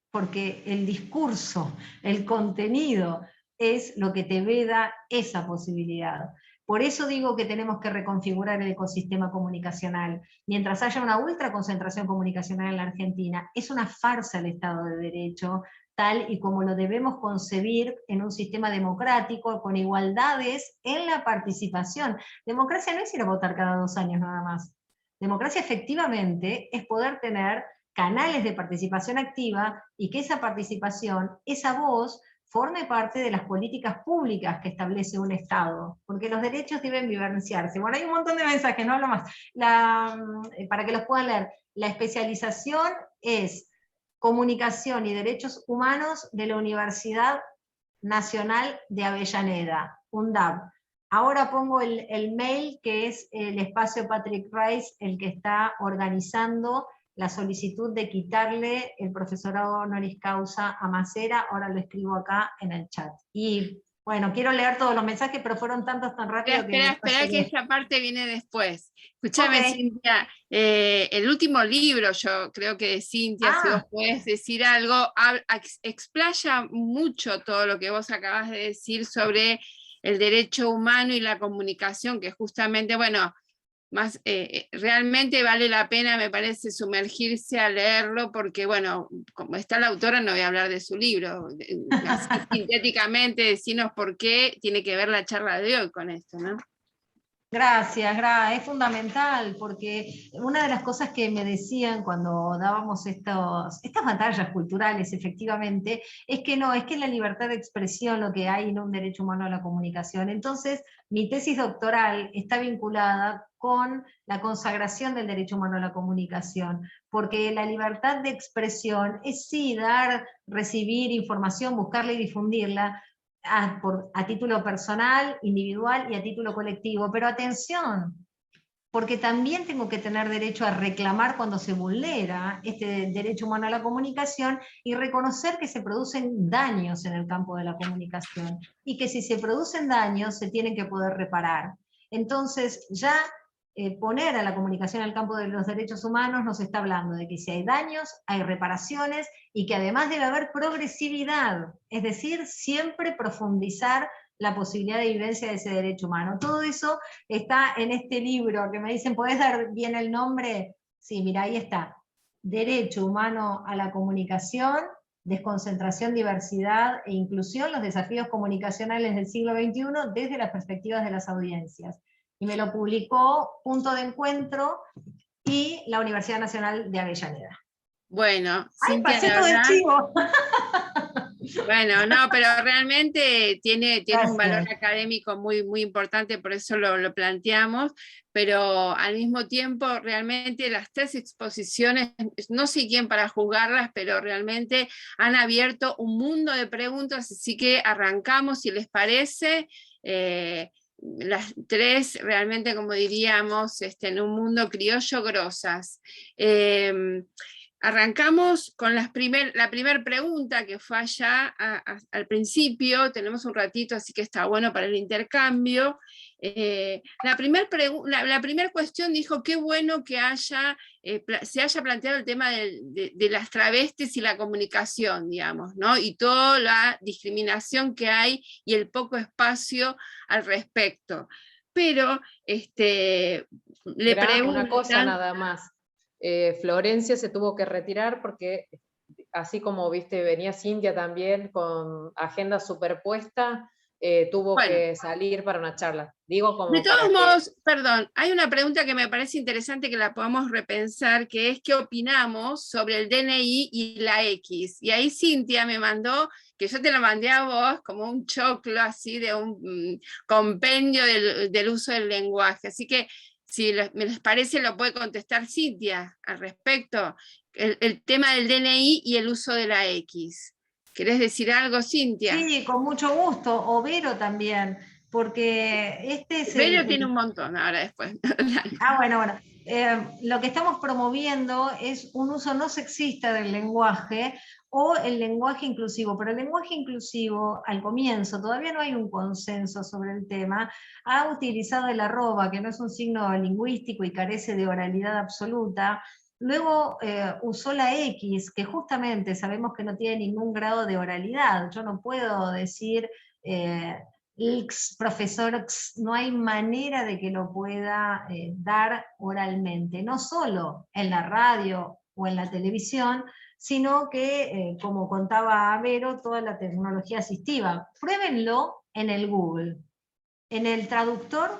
Porque el discurso, el contenido, es lo que te veda esa posibilidad. Por eso digo que tenemos que reconfigurar el ecosistema comunicacional. Mientras haya una ultra concentración comunicacional en la Argentina, es una farsa el Estado de Derecho, tal y como lo debemos concebir en un sistema democrático, con igualdades en la participación. Democracia no es ir a votar cada 2 años nada más. Democracia efectivamente es poder tener canales de participación activa y que esa participación, esa voz, forme parte de las políticas públicas que establece un Estado, porque los derechos deben vivenciarse. Bueno, hay un montón de mensajes, no hablo más. Para que los puedan leer, la especialización es Comunicación y Derechos Humanos de la Universidad Nacional de Avellaneda, UNDAB. Ahora pongo el mail, que es el espacio Patrick Rice, el que está organizando la solicitud de quitarle el profesorado honoris causa a Macera. Ahora lo escribo acá en el chat. Y bueno, quiero leer todos los mensajes, pero fueron tantos tan rápido que... Espera que esta parte viene después. Escúchame, Okay. Cintia, el último libro, yo creo que de Cintia, si vos podés decir algo, explaya mucho todo lo que vos acabas de decir sobre el derecho humano y la comunicación, que justamente, bueno, más realmente vale la pena, me parece, sumergirse a leerlo, porque bueno, como está la autora, no voy a hablar de su libro, así, sintéticamente, decinos por qué tiene que ver la charla de hoy con esto, ¿no? Gracias, es fundamental, porque una de las cosas que me decían cuando dábamos estas batallas culturales, efectivamente, es que no, es que la libertad de expresión lo que hay, no un derecho humano a la comunicación. Entonces, mi tesis doctoral está vinculada con la consagración del derecho humano a la comunicación, porque la libertad de expresión es sí dar, recibir información, buscarla y difundirla, a título personal, individual y a título colectivo. Pero atención, porque también tengo que tener derecho a reclamar cuando se vulnera este derecho humano a la comunicación y reconocer que se producen daños en el campo de la comunicación y que si se producen daños se tienen que poder reparar. Entonces ya poner a la comunicación al campo de los derechos humanos nos está hablando de que si hay daños, hay reparaciones y que además debe haber progresividad, es decir, siempre profundizar la posibilidad de vivencia de ese derecho humano. Todo eso está en este libro, que me dicen, ¿podés dar bien el nombre? Sí, mira, ahí está. Derecho humano a la comunicación, desconcentración, diversidad e inclusión, los desafíos comunicacionales del siglo XXI desde las perspectivas de las audiencias. Y me lo publicó Punto de Encuentro y la Universidad Nacional de Avellaneda. Bueno, ¡ay, Cintia, pasé la todo el verdad, chivo! bueno, no, pero realmente tiene un valor Gracias. académico muy, muy importante, por eso lo planteamos, pero al mismo tiempo realmente las 3 exposiciones, no sé quién para juzgarlas, pero realmente han abierto un mundo de preguntas, así que arrancamos, si les parece. Las 3 realmente, como diríamos, en un mundo criollo, grosas. Arrancamos con la primera pregunta, que fue allá al principio. Tenemos un ratito, así que está bueno para el intercambio. La primera cuestión dijo: qué bueno que se haya planteado el tema de las travestis y la comunicación, digamos, ¿no? Y toda la discriminación que hay y el poco espacio al respecto. Pero le preguntan... Una cosa nada más. Florencia se tuvo que retirar porque, así como viste, venía Cintia también con agenda superpuesta, tuvo que salir para una charla. Digo, como de todos modos, perdón, hay una pregunta que me parece interesante que la podamos repensar, que es: ¿qué opinamos sobre el DNI y la X? Y ahí Cintia me mandó, que yo te lo mandé a vos como un choclo así de un compendio del uso del lenguaje. Así que, si me les parece, lo puede contestar Cintia al respecto, el tema del DNI y el uso de la X. ¿Querés decir algo, Cintia? Sí, con mucho gusto, o Vero también, porque este es Vero tiene un montón ahora después. bueno. Lo que estamos promoviendo es un uso no sexista del lenguaje o el lenguaje inclusivo, pero el lenguaje inclusivo, al comienzo, todavía no hay un consenso sobre el tema, ha utilizado el arroba, que no es un signo lingüístico y carece de oralidad absoluta. Luego usó la X, que justamente sabemos que no tiene ningún grado de oralidad. Yo no puedo decir X, profesor X, no hay manera de que lo pueda dar oralmente, no solo en la radio o en la televisión, sino que, como contaba Vero, toda la tecnología asistiva. Pruébenlo en el Google, en el traductor,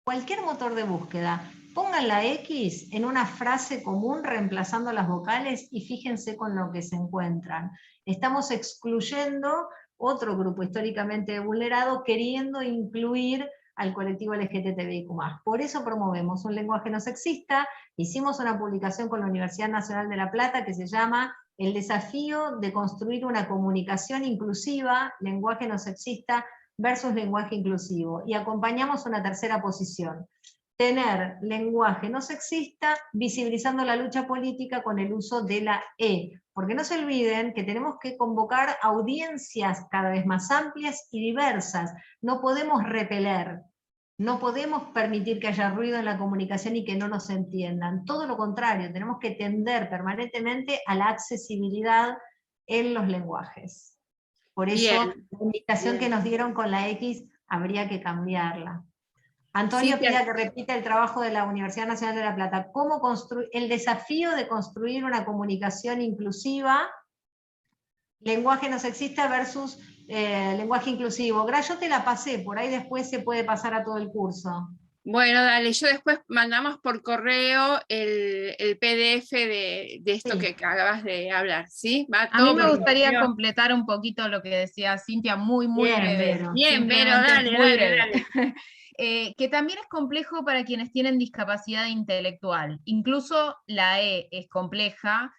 cualquier motor de búsqueda. Pongan la X en una frase común reemplazando las vocales y fíjense con lo que se encuentran. Estamos excluyendo otro grupo históricamente vulnerado, queriendo incluir al colectivo LGTBIQ+. Por eso promovemos un lenguaje no sexista. Hicimos una publicación con la Universidad Nacional de La Plata que se llama El desafío de construir una comunicación inclusiva, lenguaje no sexista versus lenguaje inclusivo. Y acompañamos una tercera posición: tener lenguaje no sexista, visibilizando la lucha política con el uso de la E. Porque no se olviden que tenemos que convocar audiencias cada vez más amplias y diversas. No podemos repeler, no podemos permitir que haya ruido en la comunicación y que no nos entiendan. Todo lo contrario, tenemos que tender permanentemente a la accesibilidad en los lenguajes. Por eso, la indicación que nos dieron con la X habría que cambiarla. Antonio pide que repita el trabajo de la Universidad Nacional de La Plata. ¿Cómo el desafío de construir una comunicación inclusiva, lenguaje no sexista versus lenguaje inclusivo. Gra, yo te la pasé, por ahí después se puede pasar a todo el curso. Bueno, dale, yo después mandamos por correo el PDF de esto que acabas de hablar, ¿sí? Va A mí todo me por gustaría correo. completar un poquito lo que decía Cintia, muy Bien, breve. Vero. Bien, Vero, Simplemente dale, muy dale, breve. dale. Que también es complejo para quienes tienen discapacidad intelectual. Incluso la E es compleja.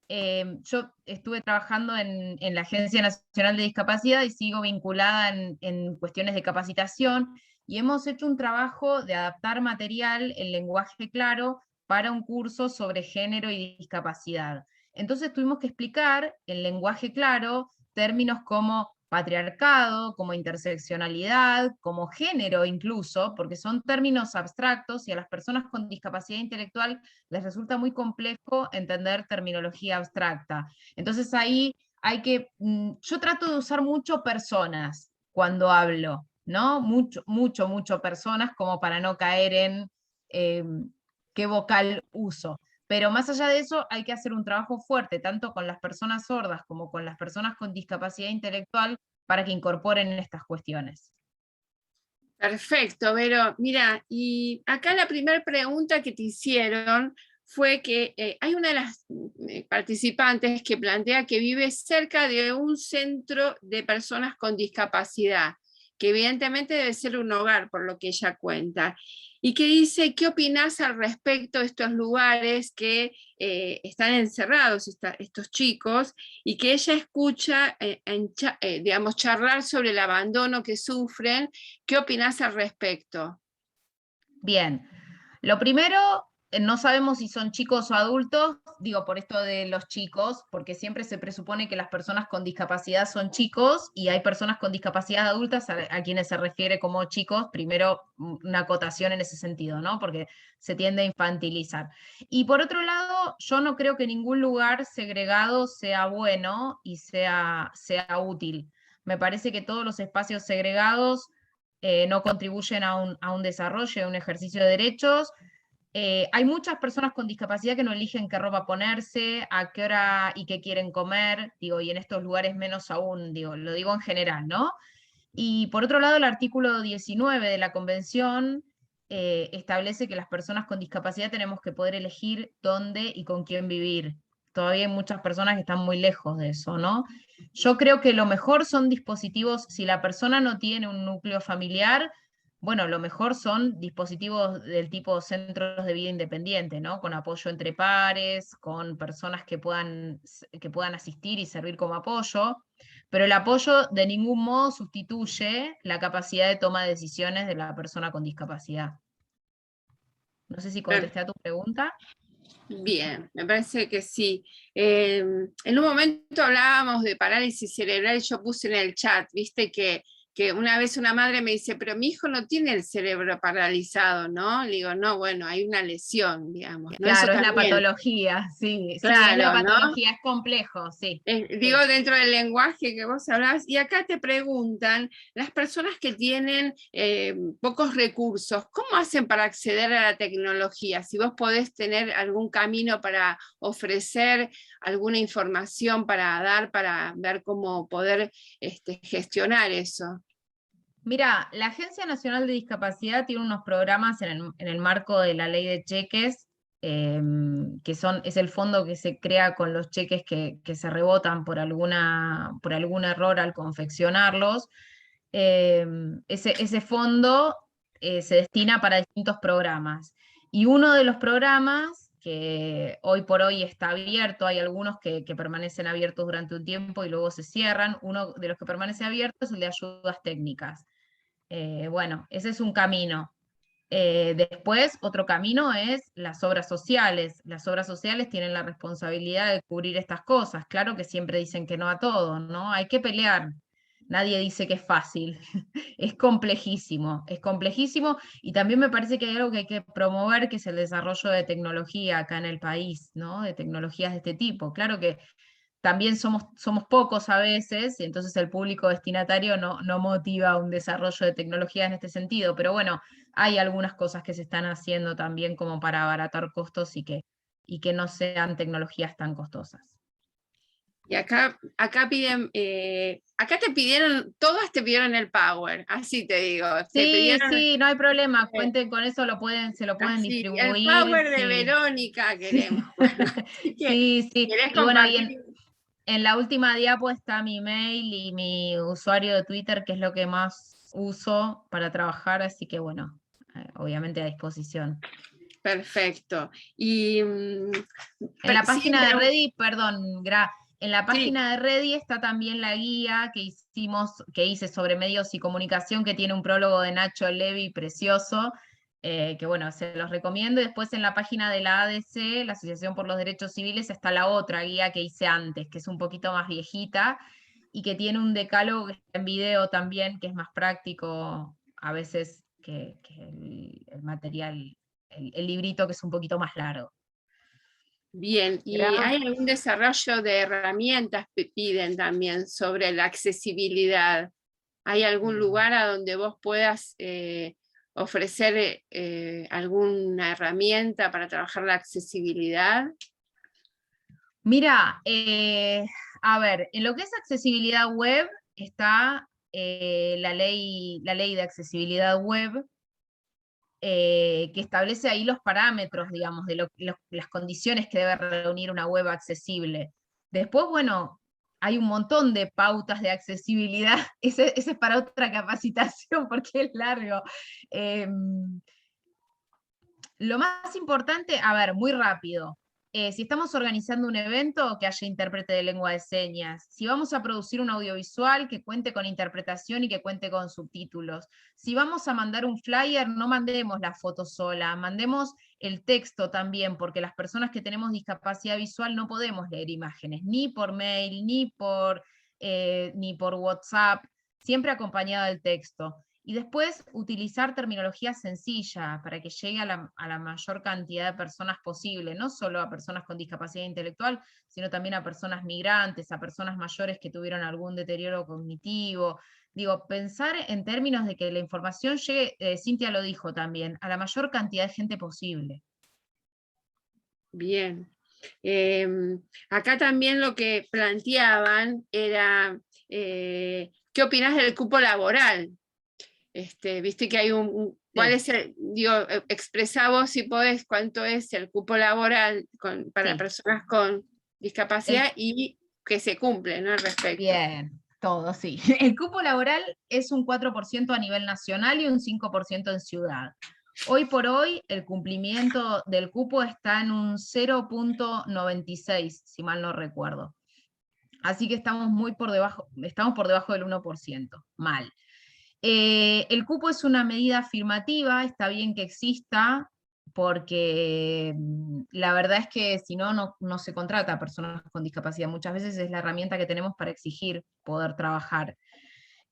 Yo estuve trabajando en la Agencia Nacional de Discapacidad y sigo vinculada en cuestiones de capacitación, y hemos hecho un trabajo de adaptar material en lenguaje claro para un curso sobre género y discapacidad. Entonces tuvimos que explicar en lenguaje claro términos como patriarcado, como interseccionalidad, como género incluso, porque son términos abstractos y a las personas con discapacidad intelectual les resulta muy complejo entender terminología abstracta. Entonces ahí hay que, yo trato de usar mucho personas cuando hablo, ¿no? Mucho personas, como para no caer en qué vocal uso. Pero más allá de eso, hay que hacer un trabajo fuerte, tanto con las personas sordas como con las personas con discapacidad intelectual, para que incorporen estas cuestiones. Perfecto, Vero. Mira, y acá la primera pregunta que te hicieron fue que hay una de las participantes que plantea que vive cerca de un centro de personas con discapacidad, que evidentemente debe ser un hogar, por lo que ella cuenta, y que dice, ¿qué opinás al respecto de estos lugares que están encerrados estos chicos, y que ella escucha, digamos, charlar sobre el abandono que sufren? ¿Qué opinás al respecto? Bien, lo primero, no sabemos si son chicos o adultos, digo por esto de los chicos, porque siempre se presupone que las personas con discapacidad son chicos, y hay personas con discapacidad adultas a quienes se refiere como chicos. Primero, una acotación en ese sentido, ¿no? Porque se tiende a infantilizar. Y por otro lado, yo no creo que ningún lugar segregado sea bueno y sea útil. Me parece que todos los espacios segregados no contribuyen a un desarrollo, a un ejercicio de derechos. Hay muchas personas con discapacidad que no eligen qué ropa ponerse, a qué hora y qué quieren comer, digo, y en estos lugares menos aún, digo, lo digo en general, ¿no? Y por otro lado, el artículo 19 de la Convención establece que las personas con discapacidad tenemos que poder elegir dónde y con quién vivir. Todavía hay muchas personas que están muy lejos de eso, ¿no? Yo creo que lo mejor son dispositivos, si la persona no tiene un núcleo familiar, bueno, lo mejor son dispositivos del tipo centros de vida independiente, ¿no? Con apoyo entre pares, con personas que puedan asistir y servir como apoyo, pero el apoyo de ningún modo sustituye la capacidad de toma de decisiones de la persona con discapacidad. No sé si contesté a tu pregunta. Bien, me parece que sí. En un momento hablábamos de parálisis cerebral y yo puse en el chat, viste, que una vez una madre me dice, pero mi hijo no tiene el cerebro paralizado, ¿no? Le digo, no, bueno, hay una lesión, digamos. ¿no? Claro, Eso es la también. patología, sí, Claro, sí, es la ¿no? patología, es complejo, sí. Digo, dentro del lenguaje que vos hablabas, y acá te preguntan, las personas que tienen pocos recursos, ¿cómo hacen para acceder a la tecnología? Si vos podés tener algún camino para ofrecer alguna información para dar, para ver cómo poder gestionar eso. Mira, la Agencia Nacional de Discapacidad tiene unos programas en el marco de la ley de cheques, que es el fondo que se crea con los cheques que se rebotan por algún error al confeccionarlos. Ese fondo se destina para distintos programas. Y uno de los programas que hoy por hoy está abierto, hay algunos que permanecen abiertos durante un tiempo y luego se cierran, uno de los que permanece abierto es el de ayudas técnicas. Bueno, ese es un camino. Después, otro camino es las obras sociales. Las obras sociales tienen la responsabilidad de cubrir estas cosas. Claro que siempre dicen que no a todo, ¿no? Hay que pelear. Nadie dice que es fácil. Es complejísimo, y también me parece que hay algo que hay que promover, que es el desarrollo de tecnología acá en el país, ¿no? De tecnologías de este tipo. Claro que también somos pocos a veces, y entonces el público destinatario no motiva un desarrollo de tecnología en este sentido, pero bueno, hay algunas cosas que se están haciendo también como para abaratar costos y que no sean tecnologías tan costosas. Y acá piden, acá todas te pidieron el Power, así te digo. Te Sí, pidieron, sí, no hay problema, cuenten con eso, se lo pueden así, el distribuir. Power de Sí. Verónica queremos. Sí, Bueno, así que, sí, sí. ¿querés Y bueno, compartir? en la última diapo está mi mail y mi usuario de Twitter, que es lo que más uso para trabajar, así que bueno, obviamente a disposición. Perfecto. Y En la página de Ready, perdón, en la Sí. página de Ready está también la guía que hice sobre medios y comunicación, que tiene un prólogo de Nacho Levi precioso, que bueno, se los recomiendo. Y después en la página de la ADC, la Asociación por los Derechos Civiles, está la otra guía que hice antes, que es un poquito más viejita, y que tiene un decálogo que está en video también, que es más práctico a veces que el material, el librito, que es un poquito más largo. Bien, ¿y hay algún desarrollo de herramientas que piden también sobre la accesibilidad? ¿Hay algún lugar a donde vos puedas ofrecer alguna herramienta para trabajar la accesibilidad? Mira, a ver, en lo que es accesibilidad web está la ley de accesibilidad web, que establece ahí los parámetros, digamos, de las condiciones que debe reunir una web accesible. Después, bueno, hay un montón de pautas de accesibilidad, ese es para otra capacitación porque es largo. Lo más importante, a ver, muy rápido, si estamos organizando un evento, que haya intérprete de lengua de señas. Si vamos a producir un audiovisual, que cuente con interpretación y que cuente con subtítulos. Si vamos a mandar un flyer, no mandemos la foto sola, mandemos el texto también, porque las personas que tenemos discapacidad visual no podemos leer imágenes, ni por mail, ni por WhatsApp, siempre acompañado del texto. Y después utilizar terminología sencilla para que llegue a la mayor cantidad de personas posible, no solo a personas con discapacidad intelectual, sino también a personas migrantes, a personas mayores que tuvieron algún deterioro cognitivo. Digo, pensar en términos de que la información llegue, Cintia lo dijo también, a la mayor cantidad de gente posible. Bien. Acá también lo que planteaban era, ¿qué opinás del cupo laboral? Viste que hay ¿cuál es el, expresá vos si podés cuánto es el cupo laboral para personas con discapacidad y que se cumple, ¿no? Al respecto. Bien, todo, sí. El cupo laboral es un 4% a nivel nacional y un 5% en ciudad. Hoy por hoy, el cumplimiento del cupo está en un 0.96, si mal no recuerdo. Así que estamos por debajo del 1%, mal. El cupo es una medida afirmativa, está bien que exista, porque la verdad es que si no, no se contrata a personas con discapacidad. Muchas veces es la herramienta que tenemos para exigir poder trabajar.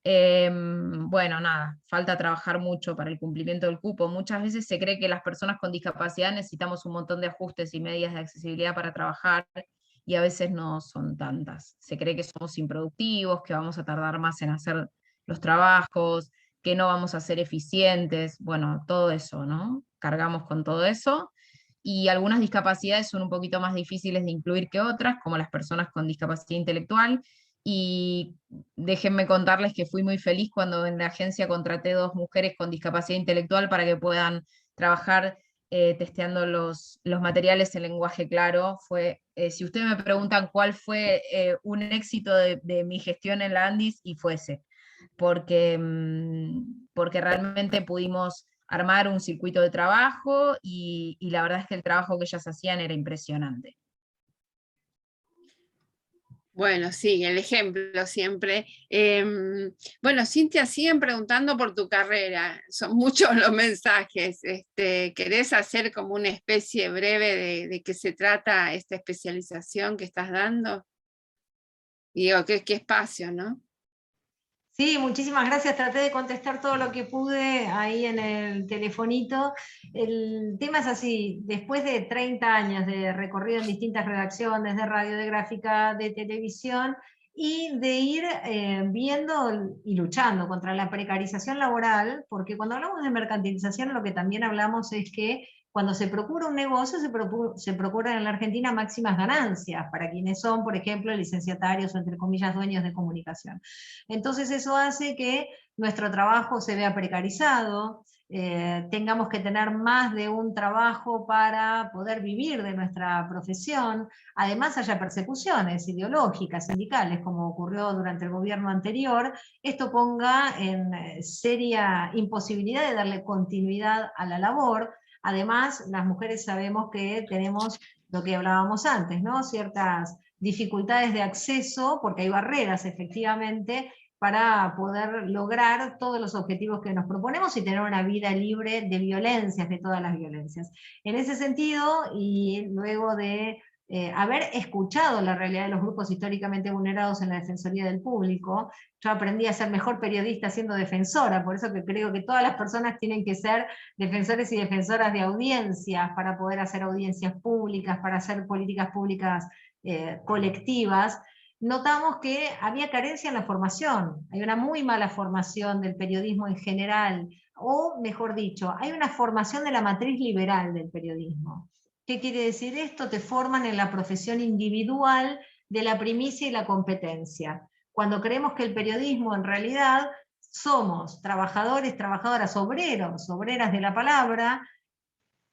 Bueno, nada, falta trabajar mucho para el cumplimiento del cupo. Muchas veces se cree que las personas con discapacidad necesitamos un montón de ajustes y medidas de accesibilidad para trabajar, y a veces no son tantas. Se cree que somos improductivos, que vamos a tardar más en hacer los trabajos, que no vamos a ser eficientes, bueno, todo eso, ¿no? Cargamos con todo eso, y algunas discapacidades son un poquito más difíciles de incluir que otras, como las personas con discapacidad intelectual, y déjenme contarles que fui muy feliz cuando en la agencia contraté 2 mujeres con discapacidad intelectual para que puedan trabajar testeando los materiales en lenguaje claro. Si ustedes me preguntan cuál fue un éxito de mi gestión en la Andis, y fue ese, porque realmente pudimos armar un circuito de trabajo y la verdad es que el trabajo que ellas hacían era impresionante. Bueno, sí, el ejemplo siempre. Bueno, Cintia, siguen preguntando por tu carrera. Son muchos los mensajes. ¿Querés hacer como una especie breve de qué se trata esta especialización que estás dando? Y digo, qué espacio, ¿no? Sí, muchísimas gracias. Traté de contestar todo lo que pude ahí en el telefonito. El tema es así: después de 30 años de recorrido en distintas redacciones de radio, de gráfica, de televisión, y de ir viendo y luchando contra la precarización laboral, porque cuando hablamos de mercantilización lo que también hablamos es que Cuando se procura un negocio, se procuran en la Argentina máximas ganancias para quienes son, por ejemplo, licenciatarios o, entre comillas, dueños de comunicación. Entonces eso hace que nuestro trabajo se vea precarizado, tengamos que tener más de un trabajo para poder vivir de nuestra profesión, además haya persecuciones ideológicas, sindicales, como ocurrió durante el gobierno anterior, esto ponga en seria imposibilidad de darle continuidad a la labor. Además, las mujeres sabemos que tenemos lo que hablábamos antes, ¿no? Ciertas dificultades de acceso, porque hay barreras efectivamente, para poder lograr todos los objetivos que nos proponemos y tener una vida libre de violencias, de todas las violencias. En ese sentido, y luego de haber escuchado la realidad de los grupos históricamente vulnerados en la Defensoría del Público, yo aprendí a ser mejor periodista siendo defensora, por eso que creo que todas las personas tienen que ser defensores y defensoras de audiencias para poder hacer audiencias públicas, para hacer políticas públicas colectivas. Notamos que había carencia en la formación, hay una muy mala formación del periodismo en general, o mejor dicho, hay una formación de la matriz liberal del periodismo. ¿Qué quiere decir esto? Te forman en la profesión individual de la primicia y la competencia, cuando creemos que el periodismo en realidad somos trabajadores, trabajadoras, obreros, obreras de la palabra,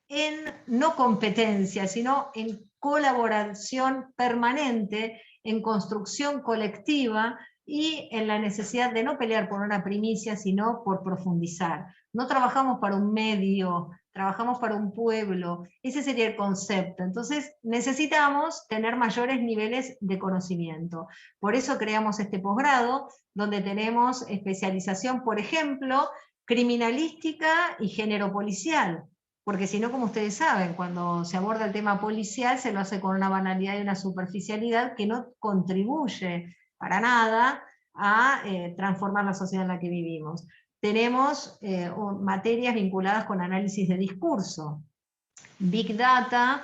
en no competencia, sino en colaboración permanente, en construcción colectiva y en la necesidad de no pelear por una primicia, sino por profundizar. No trabajamos para un medio, trabajamos para un pueblo, ese sería el concepto. Entonces necesitamos tener mayores niveles de conocimiento. Por eso creamos este posgrado, donde tenemos especialización, por ejemplo, criminalística y género policial. Porque si no, como ustedes saben, cuando se aborda el tema policial se lo hace con una banalidad y una superficialidad que no contribuye para nada a transformar la sociedad en la que vivimos. Tenemos materias vinculadas con análisis de discurso, Big Data,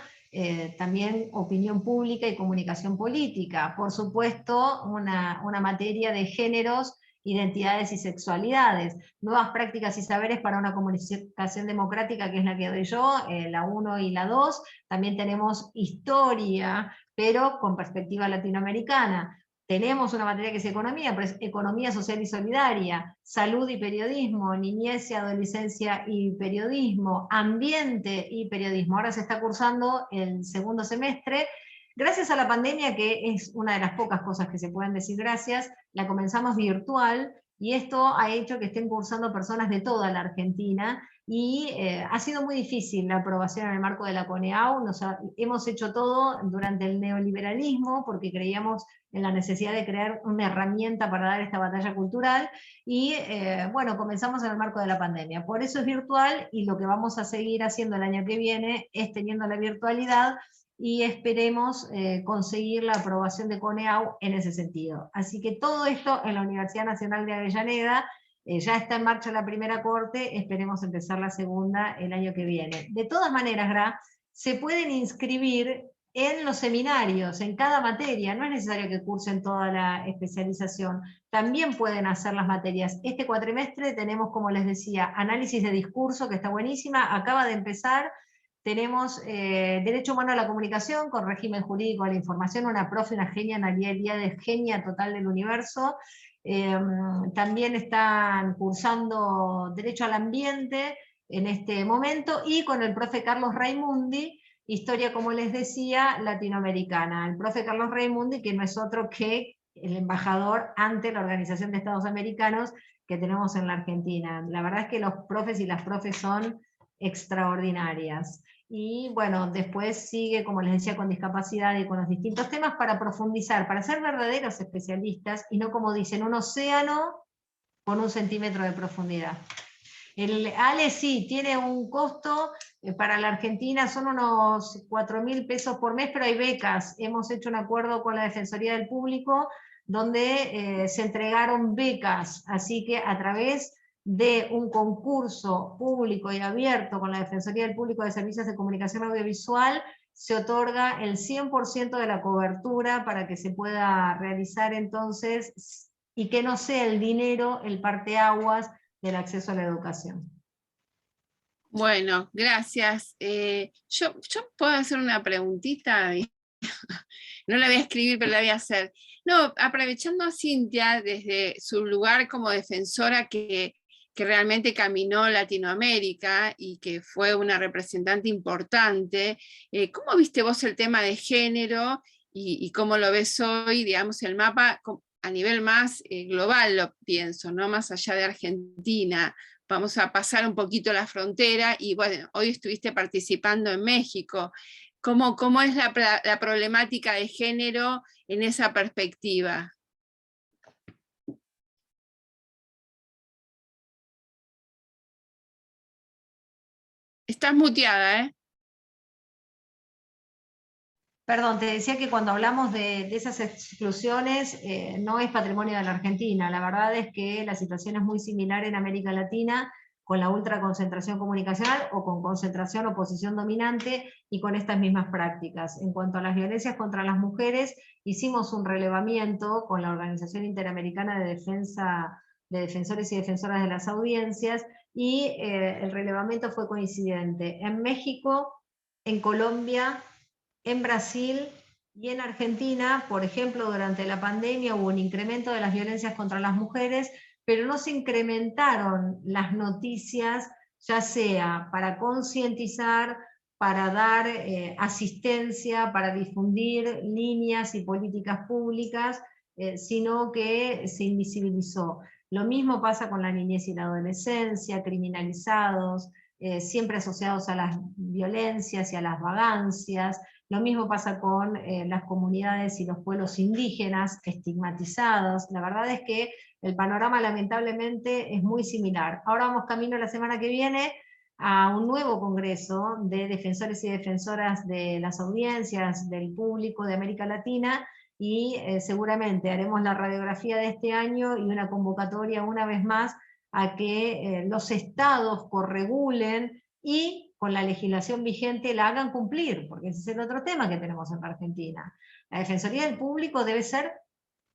también opinión pública y comunicación política. Por supuesto, una materia de géneros, identidades y sexualidades, nuevas prácticas y saberes para una comunicación democrática, que es la que doy yo, la 1 y la 2, también tenemos historia, pero con perspectiva latinoamericana. Tenemos una materia que es economía, pero es economía social y solidaria, salud y periodismo, niñez y adolescencia y periodismo, ambiente y periodismo. Ahora se está cursando el segundo semestre. Gracias a la pandemia, que es una de las pocas cosas que se pueden decir gracias, la comenzamos virtual y esto ha hecho que estén cursando personas de toda la Argentina y ha sido muy difícil la aprobación en el marco de la CONEAU. Hemos hecho todo durante el neoliberalismo porque creíamos en la necesidad de crear una herramienta para dar esta batalla cultural y bueno, comenzamos en el marco de la pandemia. Por eso es virtual y lo que vamos a seguir haciendo el año que viene es teniendo la virtualidad y esperemos conseguir la aprobación de CONEAU en ese sentido. Así que todo esto en la Universidad Nacional de Avellaneda, ya está en marcha la primera corte, esperemos empezar la segunda el año que viene. De todas maneras, Gra, se pueden inscribir en los seminarios, en cada materia, no es necesario que cursen toda la especialización, también pueden hacer las materias. Este cuatrimestre tenemos, como les decía, análisis de discurso, que está buenísima, acaba de empezar. Tenemos Derecho Humano a la Comunicación con régimen jurídico de la información, una profe, una genia, Nariel Díaz, genia total del universo. También están cursando Derecho al Ambiente en este momento, y con el profe Carlos Raimundi, Historia, como les decía, latinoamericana. El profe Carlos Raimundi, que no es otro que el embajador ante la Organización de Estados Americanos que tenemos en la Argentina. La verdad es que los profes y las profes son extraordinarias. Y bueno, después sigue, como les decía, con discapacidad y con los distintos temas para profundizar, para ser verdaderos especialistas y no, como dicen, un océano con 1 centímetro de profundidad. El ALE sí, tiene un costo para la Argentina, son unos 4.000 pesos por mes, pero hay becas. Hemos hecho un acuerdo con la Defensoría del Público donde se entregaron becas, así que a través de un concurso público y abierto con la Defensoría del Público de Servicios de Comunicación Audiovisual, se otorga el 100% de la cobertura para que se pueda realizar entonces, y que no sea el dinero el parteaguas del acceso a la educación. Bueno, gracias. Yo puedo hacer una preguntita. No la voy a escribir, pero la voy a hacer. No, aprovechando a Cintia desde su lugar como defensora que realmente caminó Latinoamérica y que fue una representante importante, ¿cómo viste vos el tema de género y cómo lo ves hoy, digamos, el mapa a nivel más global, lo pienso, ¿no? Más allá de Argentina? Vamos a pasar un poquito la frontera y bueno, hoy estuviste participando en México. ¿Cómo es la problemática de género en esa perspectiva? Estás muteada, ¿eh? Perdón, te decía que cuando hablamos de esas exclusiones, no es patrimonio de la Argentina. La verdad es que la situación es muy similar en América Latina, con la ultraconcentración comunicacional o con concentración o posición dominante y con estas mismas prácticas. En cuanto a las violencias contra las mujeres, hicimos un relevamiento con la Organización Interamericana de Defensa de Defensores y Defensoras de las Audiencias, y el relevamiento fue coincidente. En México, en Colombia, en Brasil y en Argentina, por ejemplo, durante la pandemia hubo un incremento de las violencias contra las mujeres, pero no se incrementaron las noticias, ya sea para concientizar, para dar asistencia, para difundir líneas y políticas públicas, sino que se invisibilizó. Lo mismo pasa con la niñez y la adolescencia, criminalizados, siempre asociados a las violencias y a las vagancias. Lo mismo pasa con las comunidades y los pueblos indígenas estigmatizados. La verdad es que el panorama lamentablemente es muy similar. Ahora vamos camino la semana que viene a un nuevo congreso de defensores y defensoras de las audiencias, del público de América Latina, y seguramente haremos la radiografía de este año y una convocatoria una vez más a que los estados corregulen y con la legislación vigente la hagan cumplir, porque ese es el otro tema que tenemos en Argentina. La Defensoría del Público debe ser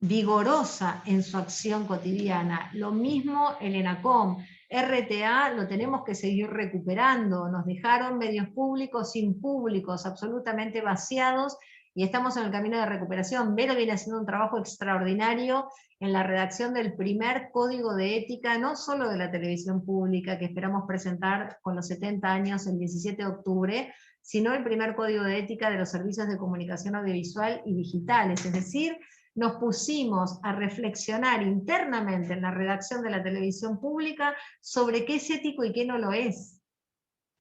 vigorosa en su acción cotidiana. Lo mismo el ENACOM. RTA lo tenemos que seguir recuperando. Nos dejaron medios públicos sin públicos, absolutamente vaciados, y estamos en el camino de recuperación. Vero viene haciendo un trabajo extraordinario en la redacción del primer código de ética, no solo de la televisión pública, que esperamos presentar con los 70 años el 17 de octubre, sino el primer código de ética de los servicios de comunicación audiovisual y digitales. Es decir, nos pusimos a reflexionar internamente en la redacción de la televisión pública sobre qué es ético y qué no lo es.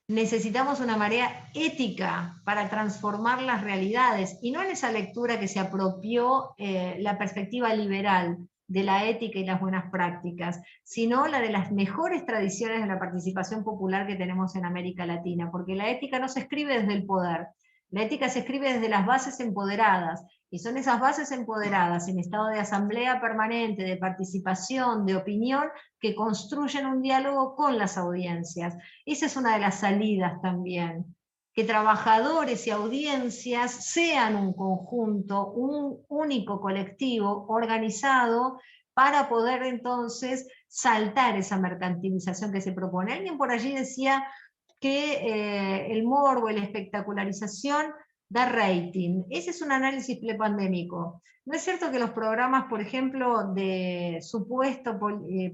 Necesitamos una marea ética para transformar las realidades, y no en esa lectura que se apropió la perspectiva liberal de la ética y las buenas prácticas, sino la de las mejores tradiciones de la participación popular que tenemos en América Latina, porque la ética no se escribe desde el poder, la ética se escribe desde las bases empoderadas, y son esas bases empoderadas en estado de asamblea permanente, de participación, de opinión, que construyen un diálogo con las audiencias. Esa es una de las salidas también, que trabajadores y audiencias sean un conjunto, un único colectivo organizado para poder entonces saltar esa mercantilización que se propone. Alguien por allí decía que el morbo y la espectacularización da rating. Ese es un análisis prepandémico. ¿No es cierto que los programas, por ejemplo, de supuesto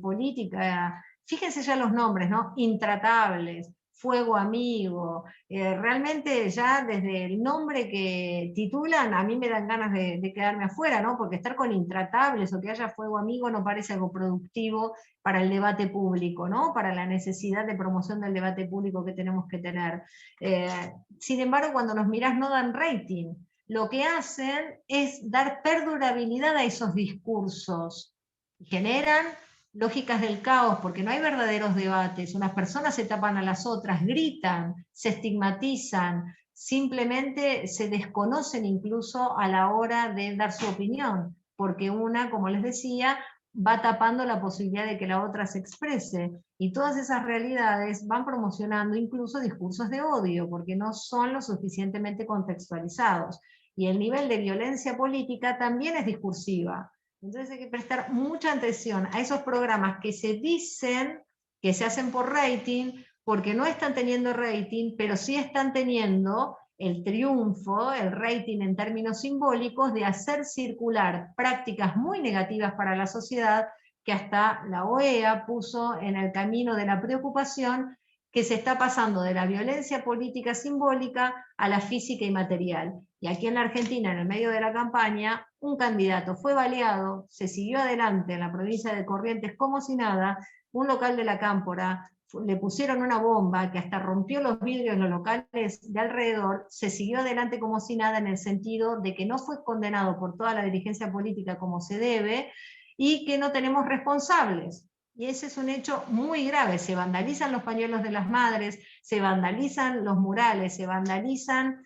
política, fíjense ya los nombres, ¿no? Intratables, Fuego Amigo, realmente ya desde el nombre que titulan a mí me dan ganas de quedarme afuera, ¿no? Porque estar con Intratables o que haya Fuego Amigo no parece algo productivo para el debate público, ¿no? Para la necesidad de promoción del debate público que tenemos que tener. Sin embargo, cuando nos mirás no dan rating. Lo que hacen es dar perdurabilidad a esos discursos. Generan lógicas del caos, porque no hay verdaderos debates. Unas personas se tapan a las otras, gritan, se estigmatizan, simplemente se desconocen incluso a la hora de dar su opinión, porque una, como les decía, va tapando la posibilidad de que la otra se exprese, y todas esas realidades van promocionando incluso discursos de odio, porque no son lo suficientemente contextualizados, y el nivel de violencia política también es discursiva. Entonces hay que prestar mucha atención a esos programas que se dicen que se hacen por rating, porque no están teniendo rating, pero sí están teniendo el triunfo, el rating en términos simbólicos, de hacer circular prácticas muy negativas para la sociedad que hasta la OEA puso en el camino de la preocupación, que se está pasando de la violencia política simbólica a la física y material. Y aquí en la Argentina, en el medio de la campaña, un candidato fue baleado, se siguió adelante en la provincia de Corrientes como si nada, un local de la Cámpora, le pusieron una bomba que hasta rompió los vidrios en los locales de alrededor, se siguió adelante como si nada, en el sentido de que no fue condenado por toda la dirigencia política como se debe, y que no tenemos responsables. Y ese es un hecho muy grave. Se vandalizan los pañuelos de las madres, se vandalizan los murales, se vandalizan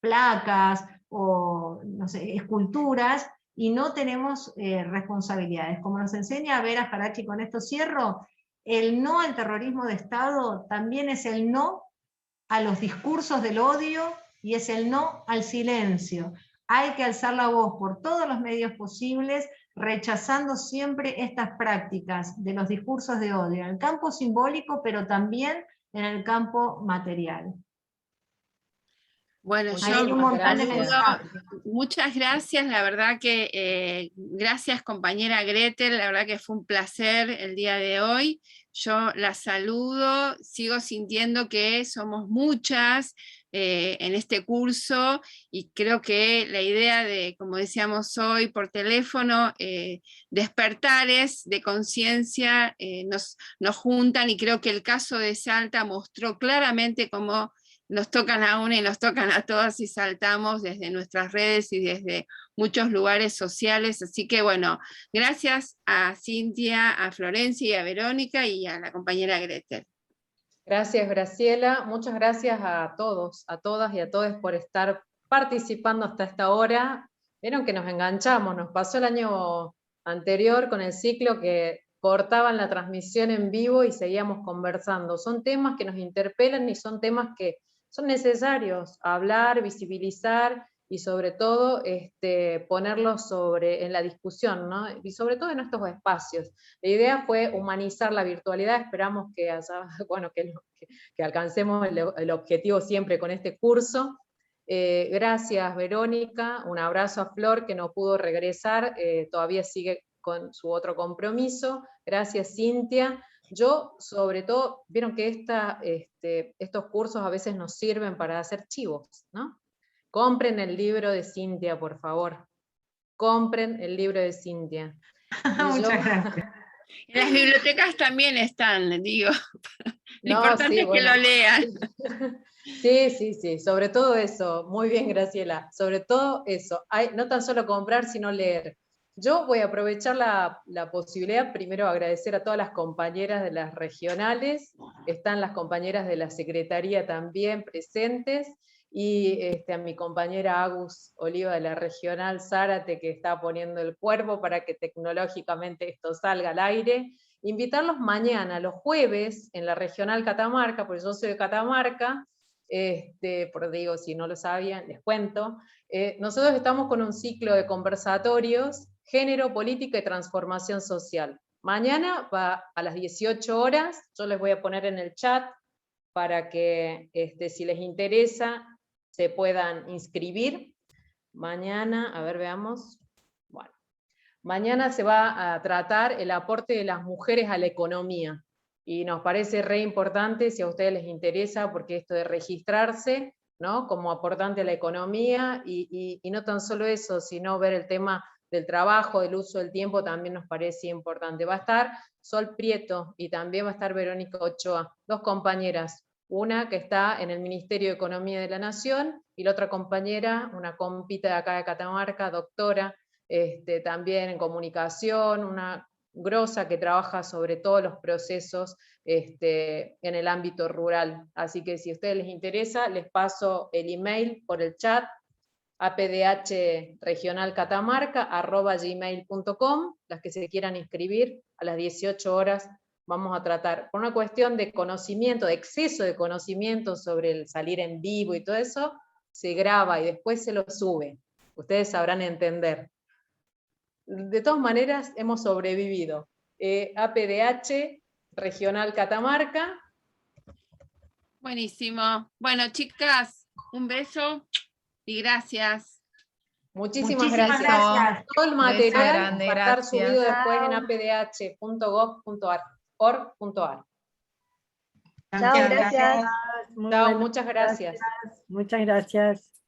placas o no sé, esculturas, y no tenemos responsabilidades. Como nos enseña Vera Jarachi, con esto cierro, el no al terrorismo de Estado también es el no a los discursos del odio y es el no al silencio. Hay que alzar la voz por todos los medios posibles, rechazando siempre estas prácticas de los discursos de odio, en el campo simbólico, pero también en el campo material. Bueno, Hay un montón de mensajes. Muchas gracias, la verdad que gracias compañera Gretel, la verdad que fue un placer el día de hoy. Yo la saludo, sigo sintiendo que somos muchas en este curso, y creo que la idea de, como decíamos hoy por teléfono, despertares de conciencia nos juntan, y creo que el caso de Salta mostró claramente cómo nos tocan a una y nos tocan a todas, y saltamos desde nuestras redes y desde muchos lugares sociales. Así que bueno, gracias a Cintia, a Florencia y a Verónica y a la compañera Gretel. Gracias, Graciela. Muchas gracias a todos, a todas y a todos por estar participando hasta esta hora. Vieron que nos enganchamos, nos pasó el año anterior con el ciclo que cortaban la transmisión en vivo y seguíamos conversando. Son temas que nos interpelan y son temas que son necesarios hablar, visibilizar y sobre todo ponerlos en la discusión, ¿no? Y sobre todo en estos espacios. La idea fue humanizar la virtualidad, esperamos que alcancemos el objetivo siempre con este curso. Gracias Verónica, un abrazo a Flor que no pudo regresar, todavía sigue con su otro compromiso. Gracias Cintia. Yo, sobre todo, vieron que estos cursos a veces nos sirven para hacer chivos, ¿no? Compren el libro de Cintia, por favor. Compren el libro de Cintia. Muchas gracias. En las bibliotecas también están, digo. Lo importante es que lo lean. Sí, sobre todo eso. Muy bien, Graciela. Sobre todo eso. No tan solo comprar, sino leer. Yo voy a aprovechar la posibilidad, primero agradecer a todas las compañeras de las regionales, están las compañeras de la Secretaría también presentes, y a mi compañera Agus Oliva de la Regional Zárate, que está poniendo el cuerpo para que tecnológicamente esto salga al aire. Invitarlos mañana, los jueves, en la Regional Catamarca, porque yo soy de Catamarca, digo, si no lo sabían, les cuento. Nosotros estamos con un ciclo de conversatorios, género, política y transformación social. Mañana va a las 18 horas, yo les voy a poner en el chat para que si les interesa se puedan inscribir. Mañana, a ver, veamos. Bueno, mañana se va a tratar el aporte de las mujeres a la economía. Y nos parece re importante, si a ustedes les interesa, porque esto de registrarse, ¿no?, como aportante a la economía, y no tan solo eso, sino ver el tema del trabajo, del uso del tiempo, también nos parece importante. Va a estar Sol Prieto y también va a estar Verónica Ochoa, dos compañeras, una que está en el Ministerio de Economía de la Nación, y la otra compañera, una compita de acá de Catamarca, doctora, también en comunicación, una grosa que trabaja sobre todos los procesos en el ámbito rural. Así que si a ustedes les interesa, les paso el email por el chat, apdhregionalcatamarca@gmail.com, las que se quieran inscribir a las 18 horas. Vamos a tratar, por una cuestión de conocimiento, de exceso de conocimiento sobre el salir en vivo y todo eso, se graba y después se lo sube. Ustedes sabrán entender. De todas maneras, hemos sobrevivido. APDH Regional Catamarca, Buenísimo. Bueno, chicas, un beso y gracias. Muchísimas gracias. Todo el material grande, va a estar gracias. subido después en apdh.gov.ar. Chao, gracias. Chao, muchas gracias. Muchas gracias.